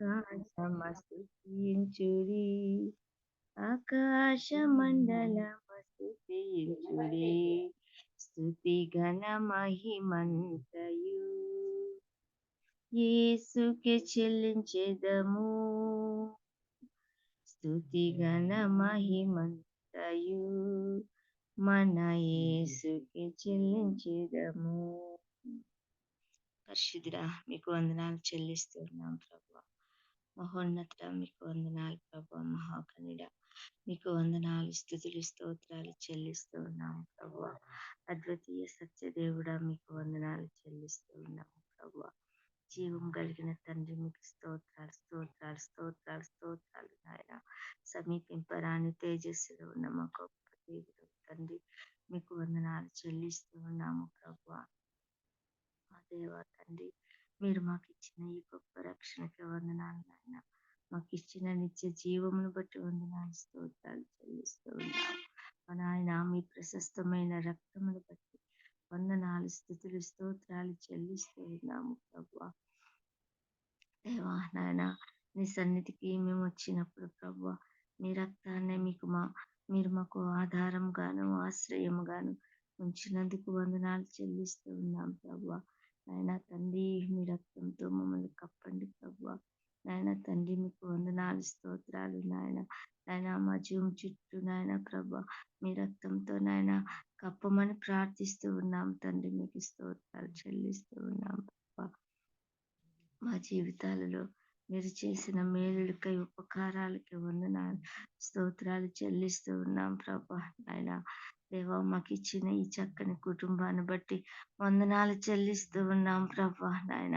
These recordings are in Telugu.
ఆకాశమస్తుతించుడి, ఆకాశమండలమస్తుతించుడి, స్తుతి ఘన మహిమంతయు యేసుకే చెల్లించెదము. స్తుతి ఘన మహిమంతయు మన యేసుకే చెల్లించెదము. పరిశుద్ధుడా, మీకు వందనాలు చెల్లిస్తున్నాం ప్రభువా. మహోన్నత, మీకు వందనాలు ప్రభువా. మహాకనుడా, మీకు వందనాలు, స్తుతులు, స్తోత్రాలు చెల్లిస్తూ ఉన్నాము ప్రభువా. అద్వితీయ సత్యదేవుడా, మీకు వందనాలు చెల్లిస్తూ ఉన్నాము ప్రభువా. జీవం కలిగిన తండ్రి, మీకు స్తోత్రాలు, స్తోత్రాలు, స్తోత్రాలు, స్తోత్రాలు నాయన. సమీపింపరాని తేజస్సులో ఉన్న మా గొప్ప దేవుడు తండ్రి, మీకు వందనాలు చెల్లిస్తూ ఉన్నాము ప్రభువా. మా దేవా తండ్రి, మీరు మాకు ఇచ్చిన ఈ గొప్ప రక్షణకి వందనాలు నాయన. మాకు ఇచ్చిన నిత్య జీవమును బట్టి వందనాలు, స్తోత్రాలు చెల్లిస్తూ ఉన్నాము మా నాయన. మీ ప్రశస్తమైన రక్తమును బట్టి వందనాలు, స్తుతులు, స్తోత్రాలు చెల్లిస్తూ ఉన్నాము ప్రభువా. దేవా నాయన, నీ సన్నిధికి మేము వచ్చినప్పుడు ప్రభువా, మీ రక్తాన్ని మీరు మాకు ఆధారంగాను ఆశ్రయముగాను ఉంచినందుకు వందనాలు చెల్లిస్తూ ఉన్నాం ప్రభువా. నాయన తండ్రి, మీ రక్తంతో మమ్మల్ని కప్పండి ప్రభువా. నాయన తండ్రి, మీకు వందనాలు, స్తోత్రాలు నాయన. నాయన మా జీవం చుట్టూ నాయన ప్రభువా, మీ రక్తంతో నాయన కప్పమని ప్రార్థిస్తూ ఉన్నాం తండ్రి. మీకు స్తోత్రాలు చెల్లిస్తూ ఉన్నాం ప్రభువా. మా జీవితాలలో మీరు చేసిన మేలులకై, ఉపకారాలకి వందనాలు, స్తోత్రాలు చెల్లిస్తూ ఉన్నాం ప్రభా. నాయన దేవా, మాకు ఇచ్చిన ఈ చక్కని కుటుంబాన్ని బట్టి వందనాలు చెల్లిస్తూ ఉన్నాం ప్రభా. నాయన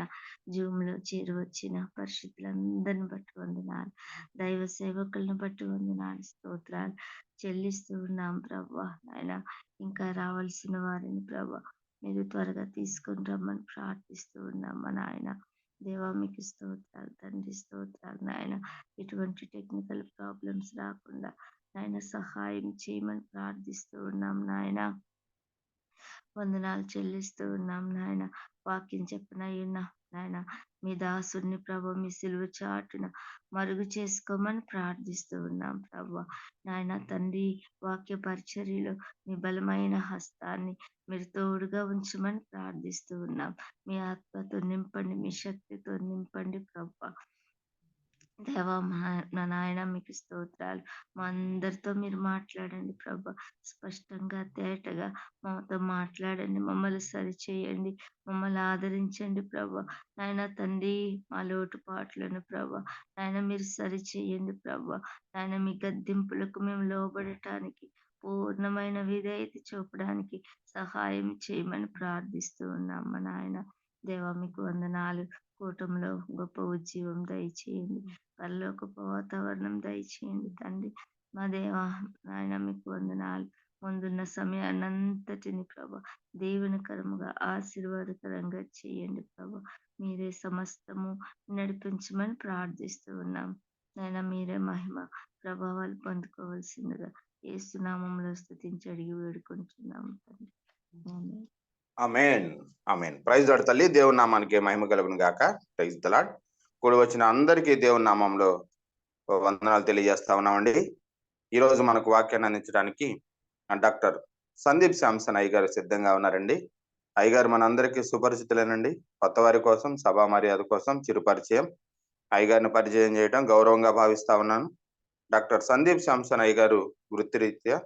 జూమ్లో చేరువచ్చిన పరిశుద్ధులందరిని బట్టి వందనాలు, దైవ సేవకులను బట్టి వందనాలు, స్తోత్రాలు చెల్లిస్తూ ఉన్నాం ప్రభా. నాయన ఇంకా రావాల్సిన వారిని ప్రభా మీరు త్వరగా తీసుకొని రమ్మని ప్రార్థిస్తూ ఉన్నాం మా నాయన. దేవా, మీకు స్తోత్రాలు తండ్రి, స్తోత్రాలు నాయన. ఎటువంటి టెక్నికల్ ప్రాబ్లమ్స్ రాకుండా నాయన సహాయం చేయమని ప్రార్థిస్తూ ఉన్నాం నాయన. వందనాలు చెల్లిస్తూ ఉన్నాం నాయన. వాక్యం చెప్పనయ్యున్నా నాయన, మీ దాసుని ప్రభు మీ సిలువ చాటున మరుగు చేసుకోమని ప్రార్థిస్తూ ఉన్నాం ప్రభు. నాయన తండ్రి, వాక్య పరిచర్యలో మీ బలమైన హస్తాన్ని మీరు తోడుగా ఉంచమని ప్రార్థిస్తూ ఉన్నాం. మీ ఆత్మతో నింపండి, మీ శక్తితో నింపండి ప్రభు. దేవా నా నాయన, మీకు స్తోత్రాలు. మా అందరితో మీరు మాట్లాడండి ప్రభా. స్పష్టంగా తేటగా మాతో మాట్లాడండి, మమ్మల్ని సరిచేయండి, మమ్మల్ని ఆదరించండి ప్రభా. నాయన తండ్రి, మా లోటుపాట్లను ప్రభా నాయన మీరు సరిచేయండి ప్రభా. నాయన మీ గద్దింపులకు మేము లోబడటానికి, పూర్ణమైన విధేయత చూపడానికి సహాయం చేయమని ప్రార్థిస్తూ ఉన్నాం మా నాయన. దేవా, మీకు వందనాలు. కూటంలో గొప్ప ఉజ్జీవం దయచేయండి, పరలోకపు వాతావరణం దయచేయండి తండ్రి. మా దేవా నాయన, మీకు వందనాలు. ముందున్న సమయాన్నంతటిని ప్రభా దేవునికరముగా, ఆశీర్వాదకరంగా చేయండి ప్రభా. మీరే సమస్తము నడిపించమని ప్రార్థిస్తూ ఉన్నాం నాయన. మీరే మహిమ ప్రభావాలు పొందుకోవాల్సిందిగా యేసునామములో స్తుతించి అడిగి వేడుకుంటున్నాము తండ్రి. ఆమేన్. ఆమేన్, ఆమేన్. ప్రైజ్ లార్డ్ తల్లి, దేవుని నామానికి మహిమ కలుగును గాక. Praise the Lord. కూడి వచ్చిన అందరికీ దేవుని నామంలో వందనాలు తెలియజేస్తా ఉన్నామండి. ఈరోజు మనకు వాక్యాన్ని అందించడానికి డాక్టర్ సందీప్ శాంసన్ అయ్యగారు సిద్ధంగా ఉన్నారండి. అయ్యగారు మనందరికీ సుపరిచితులేనండి. కొత్త వారి కోసం, సభా మర్యాద కోసం చిరు పరిచయం. అయ్యగారిని పరిచయం చేయడం గౌరవంగా భావిస్తా ఉన్నాను. డాక్టర్ సందీప్ శాంసన్ అయ్యగారు వృత్తిరీత్యా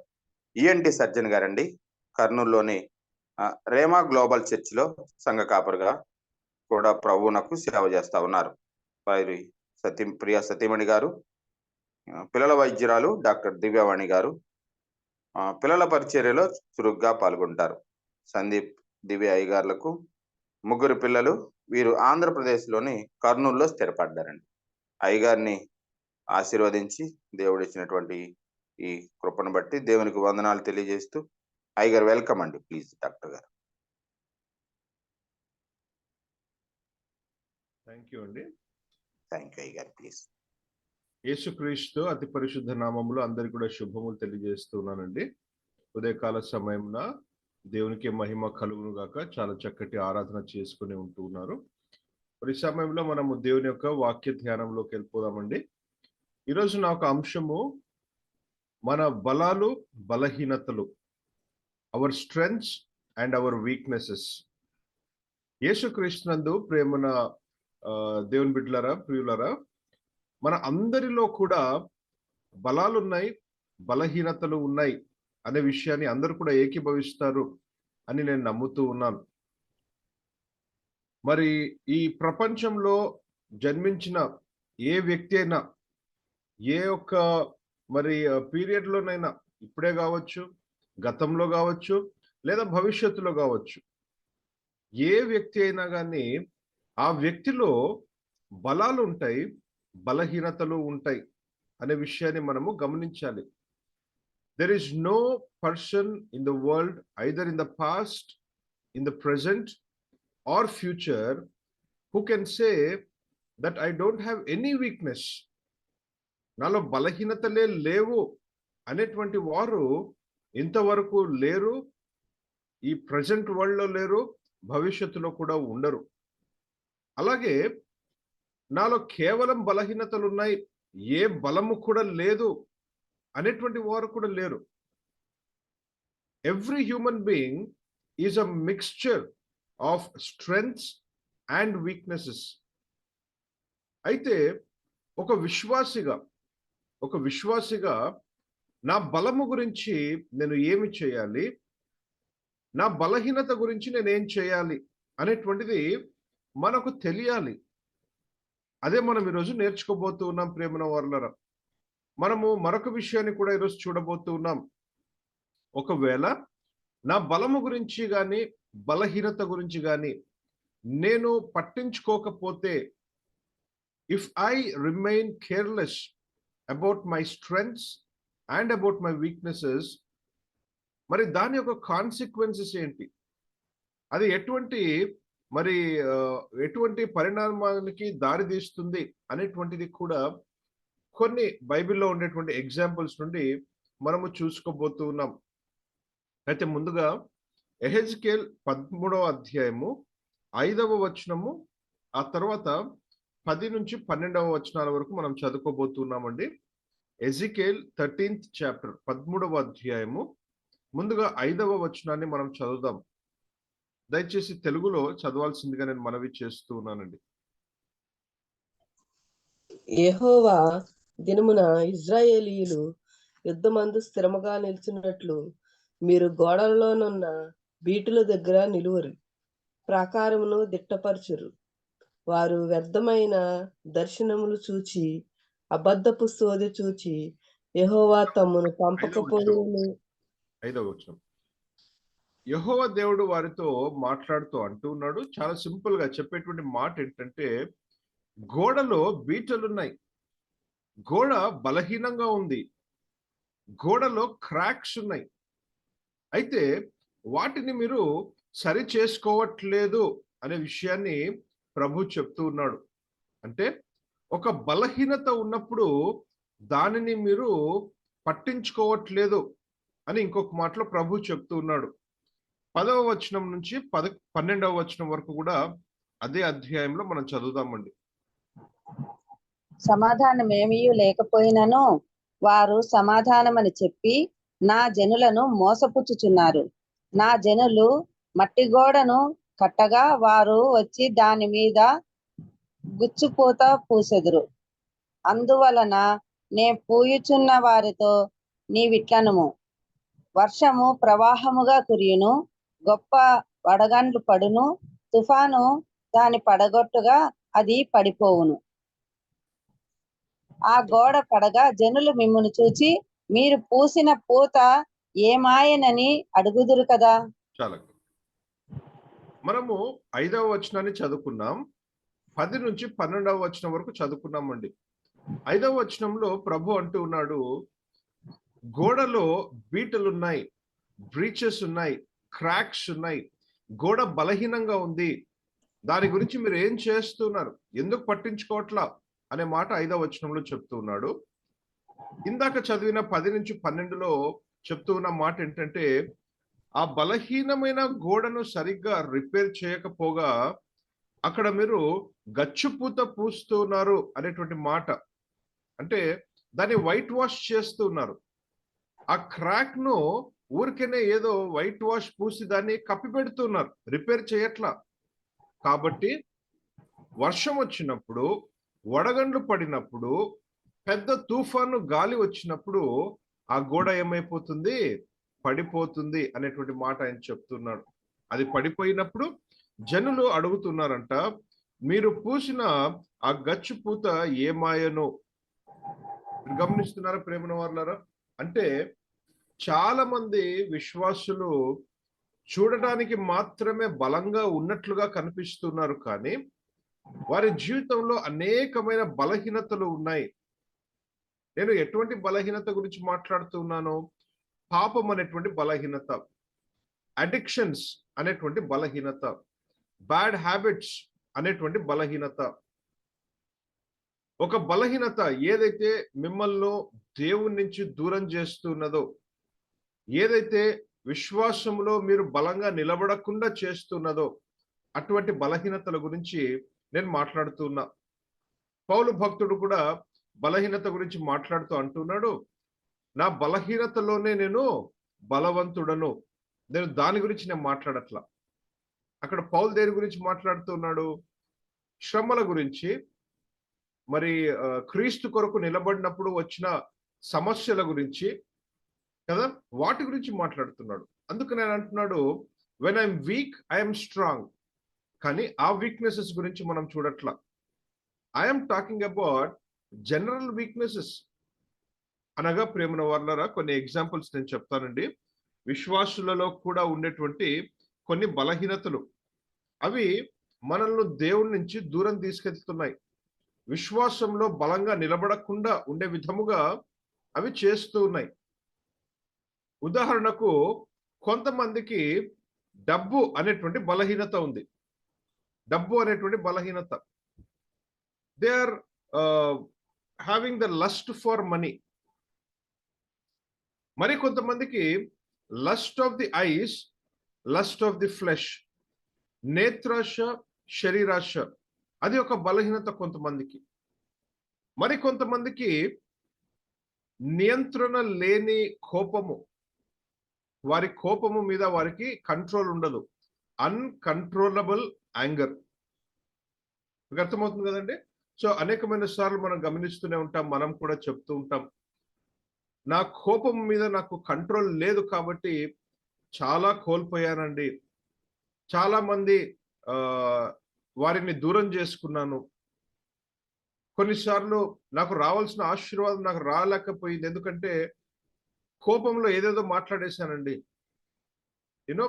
ఈఎన్టీ సర్జన్ గారండి. కర్నూలులోని రేమా గ్లోబల్ చర్చిలో సంఘ కాపరుగా కూడా ప్రభువునకు సేవ చేస్తా ఉన్నారు. వారి ప్రియ సతీమణి గారు, పిల్లల వైద్యురాలు డాక్టర్ దివ్యవాణి గారు పిల్లల పరిచర్యలో చురుగ్గా పాల్గొంటారు. సందీప్, దివ్య అయ్యగారులకు 3 పిల్లలు. వీరు ఆంధ్రప్రదేశ్లోని కర్నూలులో స్థిరపడ్డారండి. అయ్యగారిని ఆశీర్వదించి దేవుడిచ్చినటువంటి ఈ కృపను బట్టి దేవునికి వందనాలు తెలియజేస్తూ, అయ్యగారు వెల్కమ్ అండి. ప్లీజ్ డాక్టర్ గారు. థ్యాంక్ యూ అండి. థ్యాంక్ యూ అయ్యగారు. ప్లీజ్. యేసుక్రీస్తు అతి పరిశుద్ధ నామములో అందరికి కూడా శుభములు తెలియజేస్తున్నానండి. ఉదయకాల సమయమున దేవునికి మహిమ కలుగును గాక. చాలా చక్కటి ఆరాధన చేసుకుని ఉంటూ ఉన్నారు. మరి ఈ సమయంలో మనము దేవుని యొక్క వాక్య ధ్యానంలోకి వెళ్ళిపోదామండి. ఈరోజు నా ఒక అంశము మన బలాలు బలహీనతలు, our strengths and our weaknesses. యేసుక్రీస్తునందు ప్రేమన దేవుని బిడ్డలారా, ప్రియులారా, మన అందరిలో కూడా బలాలు ఉన్నాయి, బలహీనతలు ఉన్నాయి అనే విషయాన్ని అందరూ కూడా ఏకీభవిస్తారు అని నేను నమ్ముతూ ఉన్నాను. మరి ఈ ప్రపంచంలో జన్మించిన ఏ వ్యక్తి అయినా, ఏ ఒక్క మరి పీరియడ్ లోనైనా, ఇప్పుడే కావచ్చు, గతంలో కావచ్చు, లేదా భవిష్యత్తులో కావచ్చు, ఏ వ్యక్తి అయినా కానీ ఆ వ్యక్తిలో బలాలు ఉంటాయి, బలహీనతలు ఉంటాయి అనే విషయాన్ని మనము గమనించాలి. There is no person in the world, either in the past, in the present or future, who can say that I don't have any weakness. నాలో బలహీనతలే లేవు అనేటువంటి వారు ఇంతవరకు లేరు, ఈ ప్రజెంట్ వరల్డ్ లో లేరు, భవిష్యత్తులో కూడా ఉండరు. అలాగే నాలో కేవలం బలహీనతలు ఉన్నాయి, ఏ బలము కూడా లేదు అనేటువంటి వారు కూడా లేరు. Every human being is a mixture of strengths and weaknesses. అయితే ఒక విశ్వాసిగా నా బలము గురించి నేను ఏమి చేయాలి, నా బలహీనత గురించి నేను ఏం చేయాలి అనేటువంటిది మనకు తెలియాలి. అదే మనం ఈరోజు నేర్చుకోబోతూ ఉన్నాం ప్రేమన వారలారా. మనము మరొక విషయాన్ని కూడా ఈరోజు చూడబోతూ ఉన్నాం. ఒకవేళ నా బలము గురించి కానీ బలహీనత గురించి కానీ నేను పట్టించుకోకపోతే, if I remain careless about my strengths and about my weaknesses, మరి దాని యొక్క కాన్సిక్వెన్సెస్ ఏంటి, అది ఎటువంటి పరిణామానికి దారి తీస్తుంది అనేటువంటిది కూడా కొన్ని బైబిల్లో ఉండేటువంటి ఎగ్జాంపుల్స్ నుండి మనము చూసుకోబోతూ ఉన్నాం. అయితే ముందుగా యెహెజ్కేల్ 13వ అధ్యాయము 5వ వచనము, ఆ తర్వాత 10 నుంచి 12వ వచనాల వరకు మనం చదువుకోబోతున్నామండి. ఎజికేల్ 13th చాప్టర్, 13వ అధ్యాయము ముందుగా 5వ వచనాన్ని మనం చదువుదాం. దయచేసి తెలుగులో చదవాల్సిందిగా నేను మనవి చేస్తూ ఉన్నానండి. యెహోవా దినమున ఇశ్రాయేలీయులు యుద్ధమందు స్థిరముగా నిలిచినట్లు మీరు గోడలలోనున్న బీటుల దగ్గర నిలువరు, ప్రాకారమును దిట్టపరచురు. వారు వ్యర్థమైన దర్శనములు చూచి, అబద్ధపు సోది చూచి, యెహోవా తమ్మును పంపకపోయినను. 5వ వచనం, యెహోవా దేవుడు వారితో మాట్లాడుతూ అంటూ ఉన్నాడు. చాలా సింపుల్ గా చెప్పేటువంటి మాట ఏంటంటే, గోడలో బీటలున్నాయి, గోడ బలహీనంగా ఉంది, గోడలో క్రాక్స్ ఉన్నాయి. అయితే వాటిని మీరు సరి చేసుకోవట్లేదు అనే విషయాన్ని ప్రభు చెప్తూ ఉన్నాడు. అంటే ఒక బలహీనత ఉన్నప్పుడు దానిని మీరు పట్టించుకోవట్లేదు అని ఇంకొక మాటలో ప్రభు చెప్తూ ఉన్నాడు. 10వ వచనం నుంచి 12వ వచనం వరకు కూడా అదే అధ్యాయంలో మనం చదువుదామండి. సమాధానమేమీ లేకపోయినను వారు సమాధానమని చెప్పి నా జనులను మోసపుచ్చుచున్నారు. నా జనులు మట్టి గోడను కట్టగా వారు వచ్చి దాని మీద గుచ్చుపూత పూసెదురు. అందువలన నే పూయుచున్న వారితో నీవిట్లనుము, వర్షము ప్రవాహముగా కురియును, గొప్ప వడగండ్లు పడును, తుఫాను దాని పడగొట్టుగా అది పడిపోవును. ఆ గోడ పడగా జనులు మిమ్మును చూచి మీరు పూసిన పూత ఏమాయనని అడుగుదురు కదా. చాలా మనము 5వ వచనాన్ని చదువుకున్నాం, 10 నుంచి 12వ వచనం వరకు చదువుకున్నామండి. 5వ వచనంలో ప్రభు అంటూ ఉన్నాడు, గోడలో బీటలున్నాయి, బ్రీచెస్ ఉన్నాయి, క్రాక్స్ ఉన్నాయి, గోడ బలహీనంగా ఉంది, దాని గురించి మీరు ఏం చేస్తున్నారు, ఎందుకు పట్టించుకోవట్లా అనే మాట 5వ వచనంలో చెప్తూ ఉన్నాడు. ఇందాక చదివిన 10 నుంచి 12లో చెప్తూ ఉన్న మాట ఏంటంటే, ఆ బలహీనమైన గోడను సరిగ్గా రిపేర్ చేయకపోగా అక్కడ మీరు గచ్చుపూత పూస్తున్నారు అనేటువంటి మాట, అంటే దాన్ని వైట్ వాష్ చేస్తున్నారు. ఆ క్రాక్ ను ఊరికేనే ఏదో వైట్ వాష్ పూసి దాన్ని కప్పిపెడుతున్నారు, రిపేర్ చేయట్లా. కాబట్టి వర్షం వచ్చినప్పుడు, వడగండ్లు పడినప్పుడు, పెద్ద తుఫాను గాలి వచ్చినప్పుడు ఆ గోడ ఏమైపోతుంది? పడిపోతుంది అనేటువంటి మాట ఆయన చెప్తున్నాడు. అది పడిపోయినప్పుడు జనులు అడుగుతున్నారంట, మీరు పూసిన ఆ గచ్చు పూత ఏమాయను? గమనిస్తున్నారా ప్రేమన వాళ్ళారా? అంటే చాలా మంది విశ్వాసులు చూడడానికి మాత్రమే బలంగా ఉన్నట్లుగా కనిపిస్తున్నారు, కానీ వారి జీవితంలో అనేకమైన బలహీనతలు ఉన్నాయి. నేను ఎటువంటి బలహీనత గురించి మాట్లాడుతున్నాను? పాపం అనేటువంటి బలహీనత, అడిక్షన్స్ అనేటువంటి బలహీనత, బ్యాడ్ హ్యాబిట్స్ అనేటువంటి బలహీనత. ఒక బలహీనత ఏదైతే మిమ్మల్ని దేవుని నుంచి దూరం చేస్తున్నదో, ఏదైతే విశ్వాసంలో మీరు బలంగా నిలబడకుండా చేస్తున్నదో, అటువంటి బలహీనతల గురించి నేను మాట్లాడుతున్నా. పౌలు భక్తుడు కూడా బలహీనత గురించి మాట్లాడుతూ అంటున్నాడు, నా బలహీనతలోనే నేను బలవంతుడను. నేను దాని గురించి నేను మాట్లాడట్లా. అక్కడ పౌలు దేని గురించి మాట్లాడుతున్నాడు? శ్రమల గురించి, మరి క్రీస్తు కొరకు నిలబడినప్పుడు వచ్చిన సమస్యల గురించి కదా, వాటి గురించి మాట్లాడుతున్నాడు. అందుకు నేను అంటున్నాడు, when I'm weak I'm strong. కానీ ఆ వీక్నెసెస్ గురించి మనం చూడట్లా. I'm talking about general weaknesses. అనగా ప్రేమన వాళ్ళరా, కొన్ని ఎగ్జాంపుల్స్ నేను చెప్తానండి. విశ్వాసులలో కూడా ఉండేటువంటి కొన్ని బలహీనతలు, అవి మనల్ని దేవుని నుంచి దూరం తీసుకెళ్తున్నాయి. విశ్వాసంలో బలంగా నిలబడకుండా ఉండే విధముగా అవి చేస్తూ ఉన్నాయి. ఉదాహరణకు, కొంతమందికి డబ్బు అనేటువంటి బలహీనత ఉంది. డబ్బు అనేటువంటి బలహీనత, they are having the lust for money. మరి కొంతమందికి lust of the eyes, lust of the flesh, నేత్రాశ, శరీరాశ, అది ఒక బలహీనత కొంతమందికి. మరి కొంతమందికి నియంత్రణ లేని కోపము, వారి కోపము మీద వారికి కంట్రోల్ ఉండదు, అన్కంట్రోలబుల్ యాంగర్. మీకు అర్థమవుతుంది కదండి? సో అనేకమైన సార్లు మనం గమనిస్తూనే ఉంటాం, మనం కూడా చెప్తూ ఉంటాం, నా కోపం మీద నాకు కంట్రోల్ లేదు కాబట్టి చాలా కోల్పోయానండి, చాలా మంది వారిని దూరం చేసుకున్నాను, కొన్నిసార్లు నాకు రావాల్సిన ఆశీర్వాదం నాకు రాలేకపోయింది, ఎందుకంటే కోపంలో ఏదేదో మాట్లాడేశానండి. You know,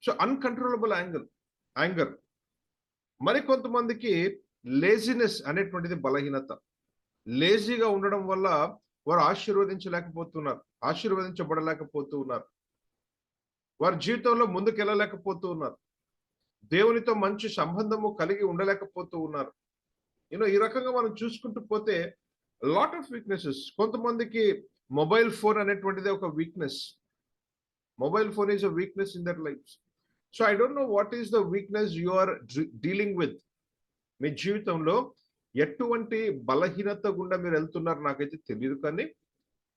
so uncontrollable anger. మరి కొంతమందికి లేజినెస్ అనేటువంటిది బలహీనత. లేజీగా ఉండడం వల్ల వారు ఆశీర్వదించబడలేకపోతూ ఉన్నారు. వారి జీవితంలో ముందుకెళ్ళలేకపోతూ ఉన్నారు. దేవునితో మంచి సంబంధము కలిగి ఉండలేకపోతూ ఉన్నారు. ఈ రకంగా మనం చూసుకుంటూ పోతే లాట్ ఆఫ్ వీక్నెసెస్. కొంతమందికి మొబైల్ ఫోన్ అనేటువంటిది ఒక weakness. Mobile phone is a weakness in their life. So I don't know what is the weakness you are dealing with. మీ జీవితంలో ఎటువంటి బలహీనత గుండా మీరు వెళ్తున్నారు నాకైతే తెలియదు, కానీ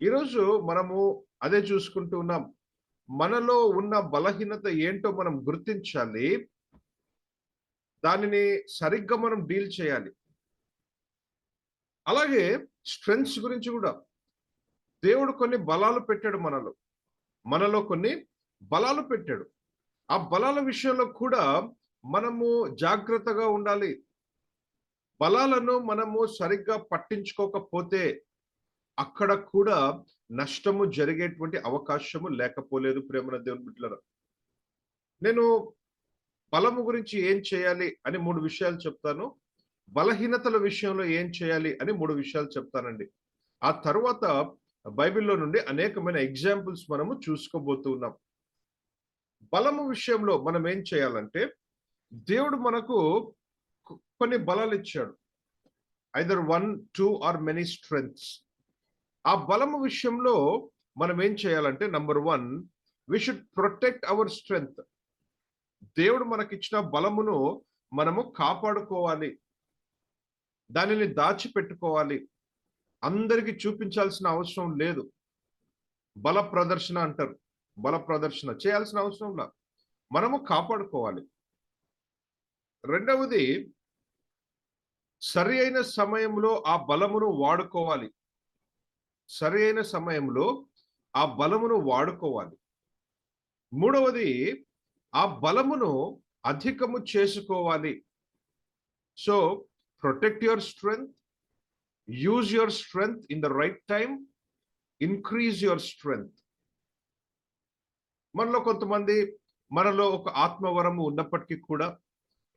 ఈరోజు మనము అదే చూసుకుంటూ ఉన్నాం. మనలో ఉన్న బలహీనత ఏంటో మనం గుర్తించాలి, దానిని సరిగ్గా మనం డీల్ చేయాలి. అలాగే స్ట్రెంగ్స్ గురించి కూడా దేవుడు కొన్ని బలాలు పెట్టాడు, మనలో కొన్ని బలాలు పెట్టాడు. ఆ బలాల విషయంలో కూడా మనము జాగ్రత్తగా ఉండాలి. బలాలను మనము సరిగ్గా పట్టించుకోకపోతే అక్కడ కూడా నష్టము జరిగేటువంటి అవకాశము లేకపోలేదు. ప్రేమన దేవుని బిడ్డలారా, నేను బలము గురించి ఏం చేయాలి అని 3 విషయాలు చెప్తాను, బలహీనతల విషయంలో ఏం చేయాలి అని 3 విషయాలు చెప్తానండి. ఆ తర్వాత బైబిల్లో నుండి అనేకమైన ఎగ్జాంపుల్స్ మనము చూసుకోబోతూ ఉన్నాం. బలము విషయంలో మనం ఏం చేయాలంటే, దేవుడు మనకు కొన్ని బలాలు ఇచ్చాడు, ఐదర్ 1, 2 ఆర్ మెనీ స్ట్రెంగ్త్స్. ఆ బలము విషయంలో మనం ఏం చేయాలంటే, number 1, we should protect our strength. దేవుడు మనకిచ్చిన బలమును మనము కాపాడుకోవాలి, దానిని దాచిపెట్టుకోవాలి. అందరికి చూపించాల్సిన అవసరం లేదు. బల ప్రదర్శన అంటారు, బల ప్రదర్శన చేయాల్సిన అవసరం లేదు, మనము కాపాడుకోవాలి. రెండవది, సరి అయిన సమయంలో ఆ బలమును వాడుకోవాలి. సరి అయిన సమయంలో ఆ బలమును వాడుకోవాలి. మూడవది, ఆ బలమును అధికము చేసుకోవాలి. So protect your strength, use your strength in the right time, increase your strength. మనలో కొంతమంది, మనలో ఒక ఆత్మవరము ఉన్నప్పటికీ కూడా,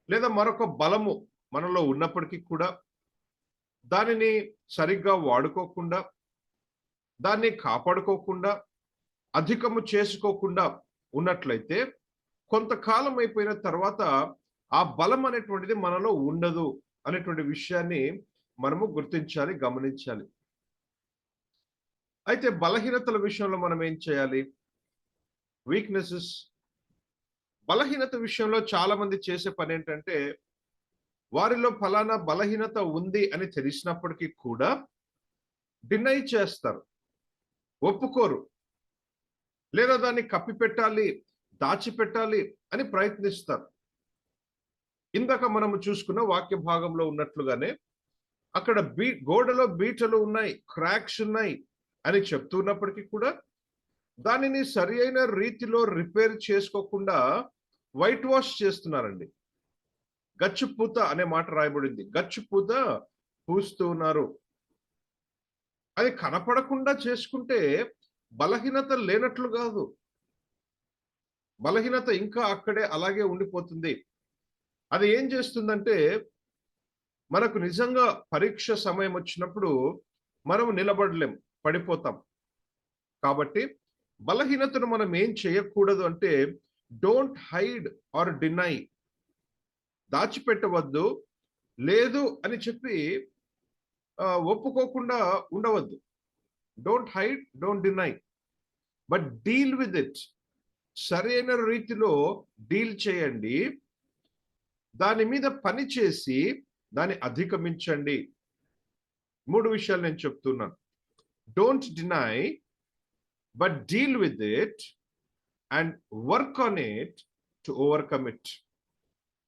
లేదా మరొక బలము మనలో ఉన్నప్పటికీ కూడా, దానిని సరిగ్గా వాడుకోకుండా, దాన్ని కాపాడుకోకుండా, అధికము చేసుకోకుండా ఉన్నట్లయితే కొంతకాలం అయిపోయిన తర్వాత ఆ బలం అనేటువంటిది మనలో ఉండదు అనేటువంటి విషయాన్ని మనము గుర్తించాలి, గమనించాలి. అయితే బలహీనతల విషయంలో మనం ఏం చేయాలి? వీక్నెసెస్. బలహీనత విషయంలో చాలా మంది చేసే పని ఏంటంటే, వారిలో ఫలానా బలహీనత ఉంది అని తెలిసినప్పటికీ కూడా డినై చేస్తారు, ఒప్పుకోరు, లేదా దాన్ని కప్పిపెట్టాలి, దాచిపెట్టాలి అని ప్రయత్నిస్తారు. ఇందాక మనము చూసుకున్న వాక్య భాగంలో ఉన్నట్లుగానే అక్కడ గోడలో బీటలు ఉన్నాయి, క్రాక్స్ ఉన్నాయి అని చెప్తున్నప్పటికీ కూడా దానిని సరి అయిన రీతిలో రిపేర్ చేసుకోకుండా వైట్ వాష్ చేస్తున్నారండి. గచ్చుపూత అనే మాట రాయబడింది. గచ్చుపూత పూస్తూ ఉన్నారు. అది కనపడకుండా చేసుకుంటే బలహీనత లేనట్లు కాదు, బలహీనత ఇంకా అక్కడే అలాగే ఉండిపోతుంది. అది ఏం చేస్తుందంటే, మనకు నిజంగా పరీక్ష సమయం వచ్చినప్పుడు మనం నిలబడలేం, పడిపోతాం. కాబట్టి బలహీనతను మనం ఏం చేయకూడదు అంటే, డోంట్ హైడ్ ఆర్ డినై. దాచిపెట్టవద్దు, లేదు అని చెప్పి ఒప్పుకోకుండా ఉండవద్దు. Don't hide, don't deny, but deal with it. సరైన రీతిలో డీల్ చేయండి, దాని మీద పని చేసి దాన్ని అధిగమించండి. 3 విషయాలు నేను చెప్తున్నాను. Don't deny, but deal with it and work on it to overcome it.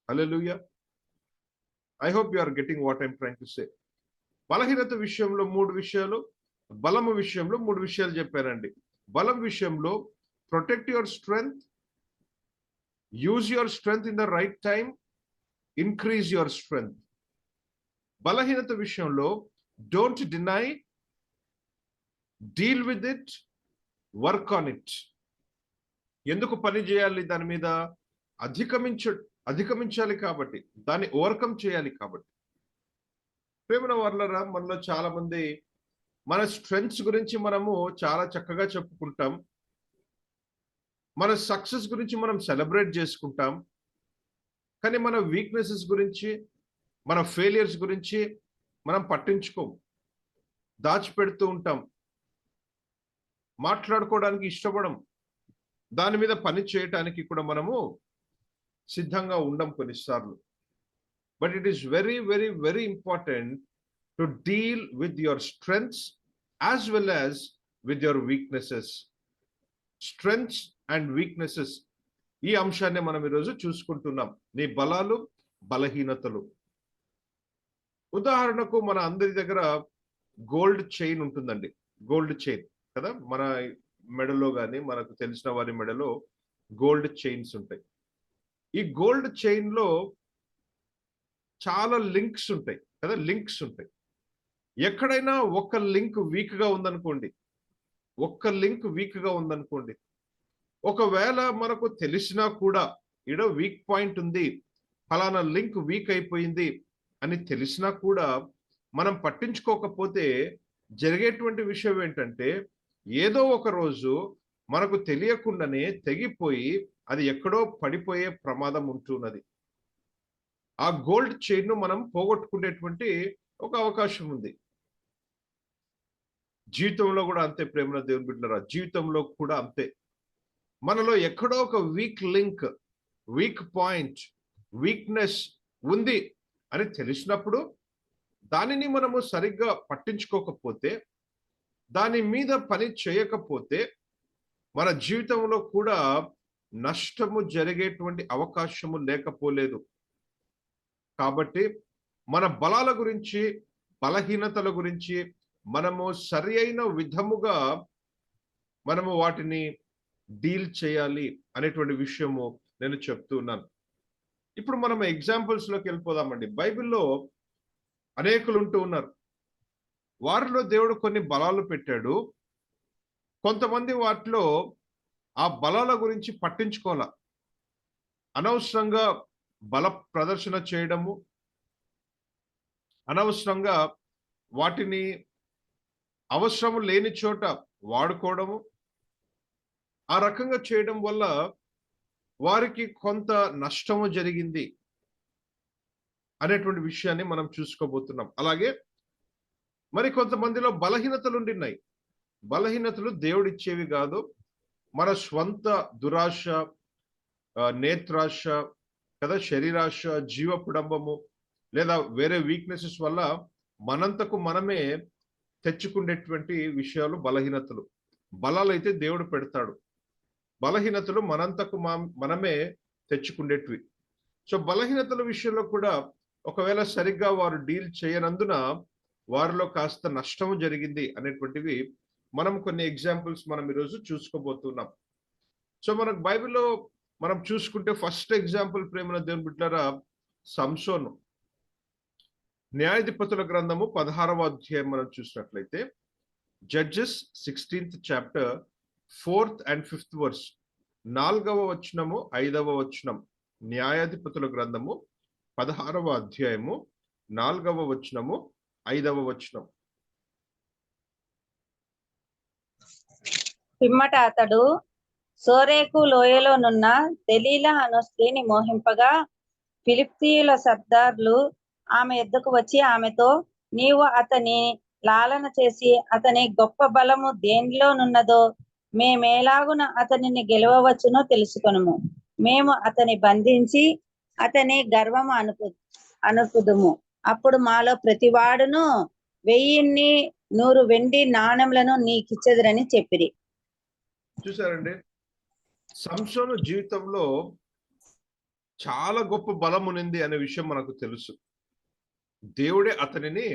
Hallelujah. I hope you are getting what I'm trying to say. బలహీనత విషయంలో 3 విషయాలు, బలము విషయంలో 3 విషయాలు చెప్పానండి. బలం విషయంలో protect your strength, use your strength in the right time, increase your strength. బలహీనత విషయంలో don't deny, deal with it, work on it. ఎందుకు పని చేయాలి? దాని మీద అధిగమించాలి కాబట్టి, దాన్ని ఓవర్కమ్ చేయాలి కాబట్టి. ప్రేమన వారలారా, మనలో చాలా మంది మన స్ట్రెంగ్త్స్ గురించి మనము చాలా చక్కగా చెప్పుకుంటాం, మన సక్సెస్ గురించి మనం సెలబ్రేట్ చేసుకుంటాం, కానీ మన వీక్నెసెస్ గురించి, మన ఫెయిలియర్స్ గురించి మనం పట్టించుకోం, దాచిపెడుతూ ఉంటాం, మాట్లాడుకోవడానికి ఇష్టపడం, దాని మీద పని చేయటానికి కూడా మనము సిద్ధంగా ఉండం కొన్నిసార్లు. But it is very very very important to deal with your strengths as well as with your weaknesses. Strengths and weaknesses, ఈ అంశాన్ని మనం ఈరోజు చూసుకుంటున్నాం. నీ బలాలు, బలహీనతలు. ఉదాహరణకు మన అందరి దగ్గర గోల్డ్ చైన్ ఉంటుందండి, గోల్డ్ చైన్ కదా. మన మెడలో కానీ, మనకు తెలిసిన వారి మెడలో గోల్డ్ చైన్స్ ఉంటాయి. ఈ గోల్డ్ చైన్ లో చాలా లింక్స్ ఉంటాయి కదా, లింక్స్ ఉంటాయి. ఎక్కడైనా ఒక లింక్ వీక్ గా ఉందనుకోండి, ఒకవేళ మనకు తెలిసినా కూడా ఈడ వీక్ పాయింట్ ఉంది, ఫలానా లింక్ వీక్ అయిపోయింది అని తెలిసినా కూడా మనం పట్టించుకోకపోతే జరిగేటువంటి విషయం ఏంటంటే, ఏదో ఒక రోజు మనకు తెలియకుండానే తెగిపోయి అది ఎక్కడో పడిపోయే ప్రమాదం ఉంటున్నది. ఆ గోల్డ్ చైన్ ను మనం పోగొట్టుకునేటువంటి ఒక అవకాశం ఉంది. జీవితంలో కూడా అంతే ప్రేమల దేవుని బిడ్డలారా, జీవితంలో కూడా అంతే. మనలో ఎక్కడో ఒక weak link, weak point, weakness ఉంది అని తెలిసినప్పుడు దానిని మనము సరిగ్గా పట్టించుకోకపోతే, దాని మీద పని చేయకపోతే మన జీవితంలో కూడా నష్టము జరిగేటువంటి అవకాశము లేకపోలేదు. కాబట్టి మన బలాల గురించి, బలహీనతల గురించి మనము సరి అయిన విధముగా మనము వాటిని డీల్ చేయాలి అనేటువంటి విషయము నేను చెప్తూ ఉన్నాను. ఇప్పుడు మనం ఎగ్జాంపుల్స్ లోకి వెళ్ళిపోదామండి. బైబిల్లో అనేకులు ఉంటూ ఉన్నారు. వారిలో దేవుడు కొన్ని బలాలు పెట్టాడు. కొంతమంది వాటిలో ఆ బలాల గురించి పట్టించుకోవాల, అనవసరంగా బల ప్రదర్శన చేయడము, అనవసరంగా వాటిని అవసరము లేని చోట వాడుకోవడము, ఆ రకంగా చేయడం వల్ల వారికి కొంత నష్టము జరిగింది అనేటువంటి విషయాన్ని మనం చూసుకోబోతున్నాం. అలాగే మరి కొంతమందిలో బలహీనతలు ఉండినాయి. బలహీనతలు దేవుడిచ్చేవి కాదు, మన స్వంత దురాశ, నేత్రాశ కదా, శరీరాశ, జీవపుడంబము లేదా వేరే వీక్నెసెస్ వల్ల మనంతకు మనమే తెచ్చుకునేటువంటి విషయాలు బలహీనతలు. బలాలు అయితే దేవుడు పెడతాడు, బలహీనతలు మనంతకు మనమే తెచ్చుకునేటివి. సో బలహీనతల విషయంలో కూడా ఒకవేళ సరిగ్గా వారు డీల్ చేయనందున వారిలో కాస్త నష్టము జరిగింది అనేటువంటివి మనం కొన్ని ఎగ్జాంపుల్స్ మనం ఈరోజు చూసుకోబోతున్నాం. సో మనకు బైబిల్లో మనం చూసుకుంటే ఫస్ట్ ఎగ్జాంపుల్ ప్రేమన దేవుని బిడ్డలారా, సంసోను. న్యాయాధిపతుల గ్రంథము 16వ అధ్యాయం మనం చూసినట్లయితే, judges 16th chapter 4th and 5th verse, 4వ వచనము 5వ వచనం. న్యాయాధిపతుల గ్రంథము 16వ అధ్యాయము 4వ వచనము 5వ వచనం. పిమ్మట అతడు సోరేకు లోయలోనున్న దెలీలా అను స్త్రీని మోహింపగా, ఫిలిష్తీయుల సర్దార్లు ఆమె ఎద్దుకు వచ్చి ఆమెతో, నీవు అతని లాలన చేసి అతని గొప్ప బలము దేనిలోనున్నదో మేమేలాగున అతనిని గెలవవచ్చునో తెలుసుకొనుము. మేము అతని బంధించి అతని గర్వము అనుపుదుము. అప్పుడు మాలో ప్రతివాడును 1000 వెండి నాణెములను నీకిచ్చెదరని చెప్పిరి. చూసారండి, సంసోను జీవితంలో చాలా గొప్ప బలం ఉన్నింది అనే విషయం మనకు తెలుసు. దేవుడే అతనిని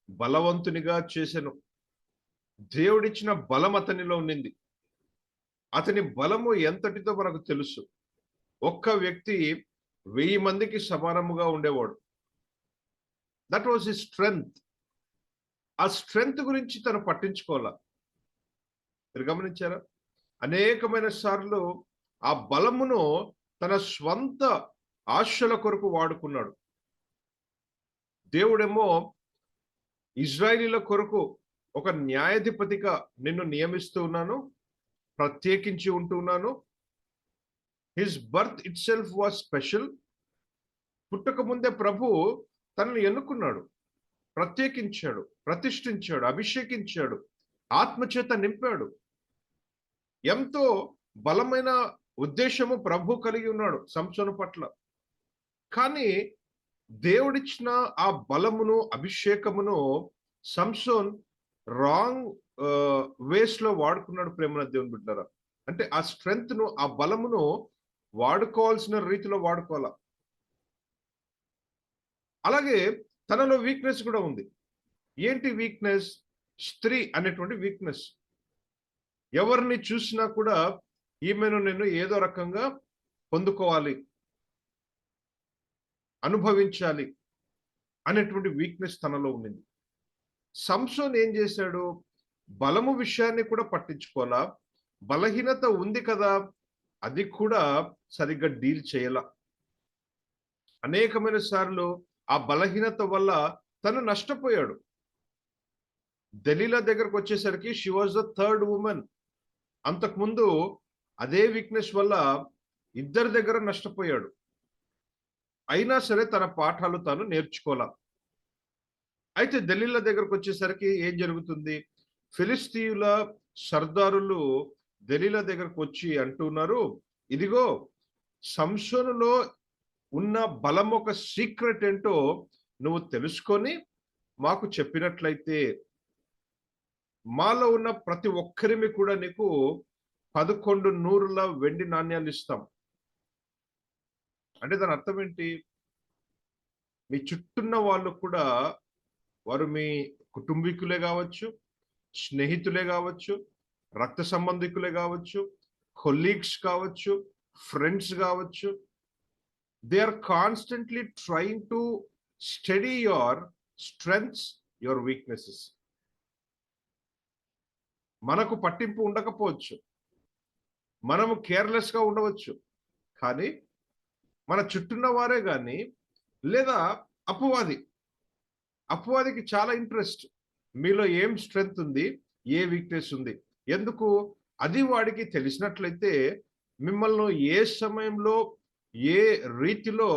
బలవంతునిగా చేసెను. దేవుడిచ్చిన బలం అతనిలో ఉన్నింది. అతని బలము ఎంతటితో మనకు తెలుసు. ఒక్క వ్యక్తి 1000 మందికి సమానముగా ఉండేవాడు. That was his strength. ఆ స్ట్రెంగ్త్ గురించి తను పట్టించుకోవాలా. మీరు గమనించారా? అనేకమైన సార్లు ఆ బలమును తన స్వంత ఆశల కొరకు వాడుకున్నాడు. దేవుడేమో ఇజ్రాయేలీల కొరకు ఒక న్యాయాధిపతిగా నిన్ను నియమిస్తూ ఉన్నాను, ప్రత్యేకించి ఉంటున్నాను. His birth it self was special. పుట్టక ముందే ప్రభు తనను ఎన్నుకున్నాడు, ప్రత్యేకించాడు, ప్రతిష్ఠించాడు, అభిషేకించాడు, ఆత్మచేత నింపాడు. ఎంతో బలమైన ఉద్దేశము ప్రభు కలిగి ఉన్నాడు సంసోను పట్ల. కానీ దేవుడిచ్చిన ఆ బలమును, అభిషేకమును సంసోన్ రాంగ్ వేస్ లో వాడుకున్నాడు. ప్రేమన దేవుని బిడ్డలారా, అంటే ఆ స్ట్రెంగ్త్ ను, ఆ బలమును వాడుకోవాల్సిన రీతిలో వాడుకోవాలా. అలాగే తనలో వీక్నెస్ కూడా ఉంది. ఏంటి వీక్నెస్? స్త్రీ అనేటువంటి వీక్నెస్. ఎవరిని చూసినా కూడా ఈమెను నేను ఏదో రకంగా పొందుకోవాలి, అనుభవించాలి అనేటువంటి వీక్నెస్ తనలో ఉండింది. సంసోన్ ఏం చేశాడు? బలము విషయాన్ని కూడా పట్టించుకోవాలా, బలహీనత ఉంది కదా అది కూడా సరిగ్గా డీల్ చేయాల. అనేకమైన సార్లు ఆ బలహీనత వల్ల తను నష్టపోయాడు. దలీలా దగ్గరకు వచ్చేసరికి she was the third women. అంతకుముందు అదే వీక్నెస్ వల్ల ఇద్దరి దగ్గర నష్టపోయాడు. అయినా సరే తన పాఠాలు తాను నేర్చుకోవాల. అయితే దలీలా దగ్గరకు వచ్చేసరికి ఏం జరుగుతుంది? ఫిలిష్తీయుల సర్దారులు దలీలా దగ్గరకు వచ్చి అంటున్నారు, ఇదిగో సంసోనులో ఉన్న బలం ఒక సీక్రెట్ ఏంటో నువ్వు తెలుసుకొని మాకు చెప్పినట్లయితే మాలో ఉన్న ప్రతి ఒక్కరిమి కూడా నీకు 11 నూరుల వెండి నాణ్యాలు ఇస్తాం. అంటే దాని అర్థం ఏంటి? మీ చుట్టూన్న వాళ్ళు కూడా, వారు మీ కుటుంబీకులే కావచ్చు, స్నేహితులే కావచ్చు, రక్త సంబంధికులే కావచ్చు, కొలీగ్స్ కావచ్చు, ఫ్రెండ్స్ కావచ్చు, they are constantly trying to study your strengths, your weaknesses. మనకు పట్టింపు ఉండకపోవచ్చు, మనము కేర్లెస్ గా ఉండవచ్చు, కానీ మన చుట్టూన్న వారే కానీ, లేదా అపవాదికి చాలా ఇంట్రెస్ట్ మీలో ఏం స్ట్రెంగ్త్ ఉంది, ఏ వీక్నెస్ ఉంది. ఎందుకు? అది వాడికి తెలిసినట్లయితే మిమ్మల్ని ఏ సమయంలో ఏ రీతిలో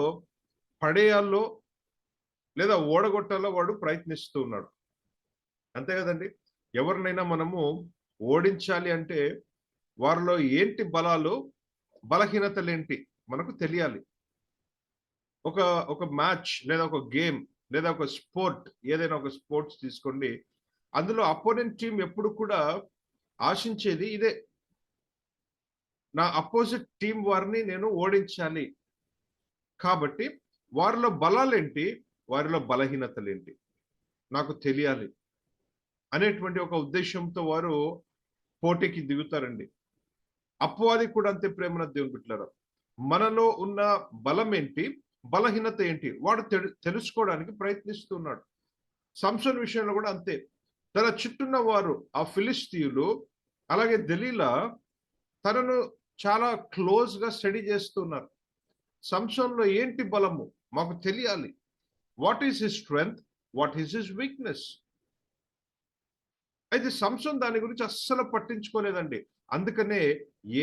పడేయాలో లేదా ఓడగొట్టాలో వాడు ప్రయత్నిస్తూ ఉన్నాడు. అంతే కదండి. ఎవరినైనా మనము ఓడించాలి అంటే వారిలో ఏంటి బలాలు, బలహీనతలేంటి మనకు తెలియాలి. ఒక మ్యాచ్ లేదా ఒక గేమ్ లేదా ఒక స్పోర్ట్, ఏదైనా ఒక స్పోర్ట్స్ తీసుకోండి, అందులో అపోనెంట్ టీం ఎప్పుడు కూడా ఆశించేది ఇదే, నా అపోజిట్ టీం వారిని నేను ఓడించాలి. కాబట్టి వారిలో బలాలేంటి, వారిలో బలహీనతలేంటి నాకు తెలియాలి అనేటువంటి ఒక ఉద్దేశంతో వారు పోటీకి దిగుతారండి. అపవాది కూడా అంతే. ప్రేమన దేవుని బిడ్డలారా, మనలో ఉన్న బలం ఏంటి, బలహీనత ఏంటి వాడు తెలుసుకోవడానికి ప్రయత్నిస్తున్నాడు. సంసోను విషయంలో కూడా అంతే. తన చుట్టూన్న వారు ఆ ఫిలిస్తీయులు, అలాగే దెలీలా తనను చాలా క్లోజ్ గా స్టడీ చేస్తున్నారు. సంసోన్లో ఏంటి బలము మాకు తెలియాలి. What is his strength, what is his weakness. అయితే సంసోన్ దాని గురించి అస్సలు పట్టించుకోలేదండి. అందుకనే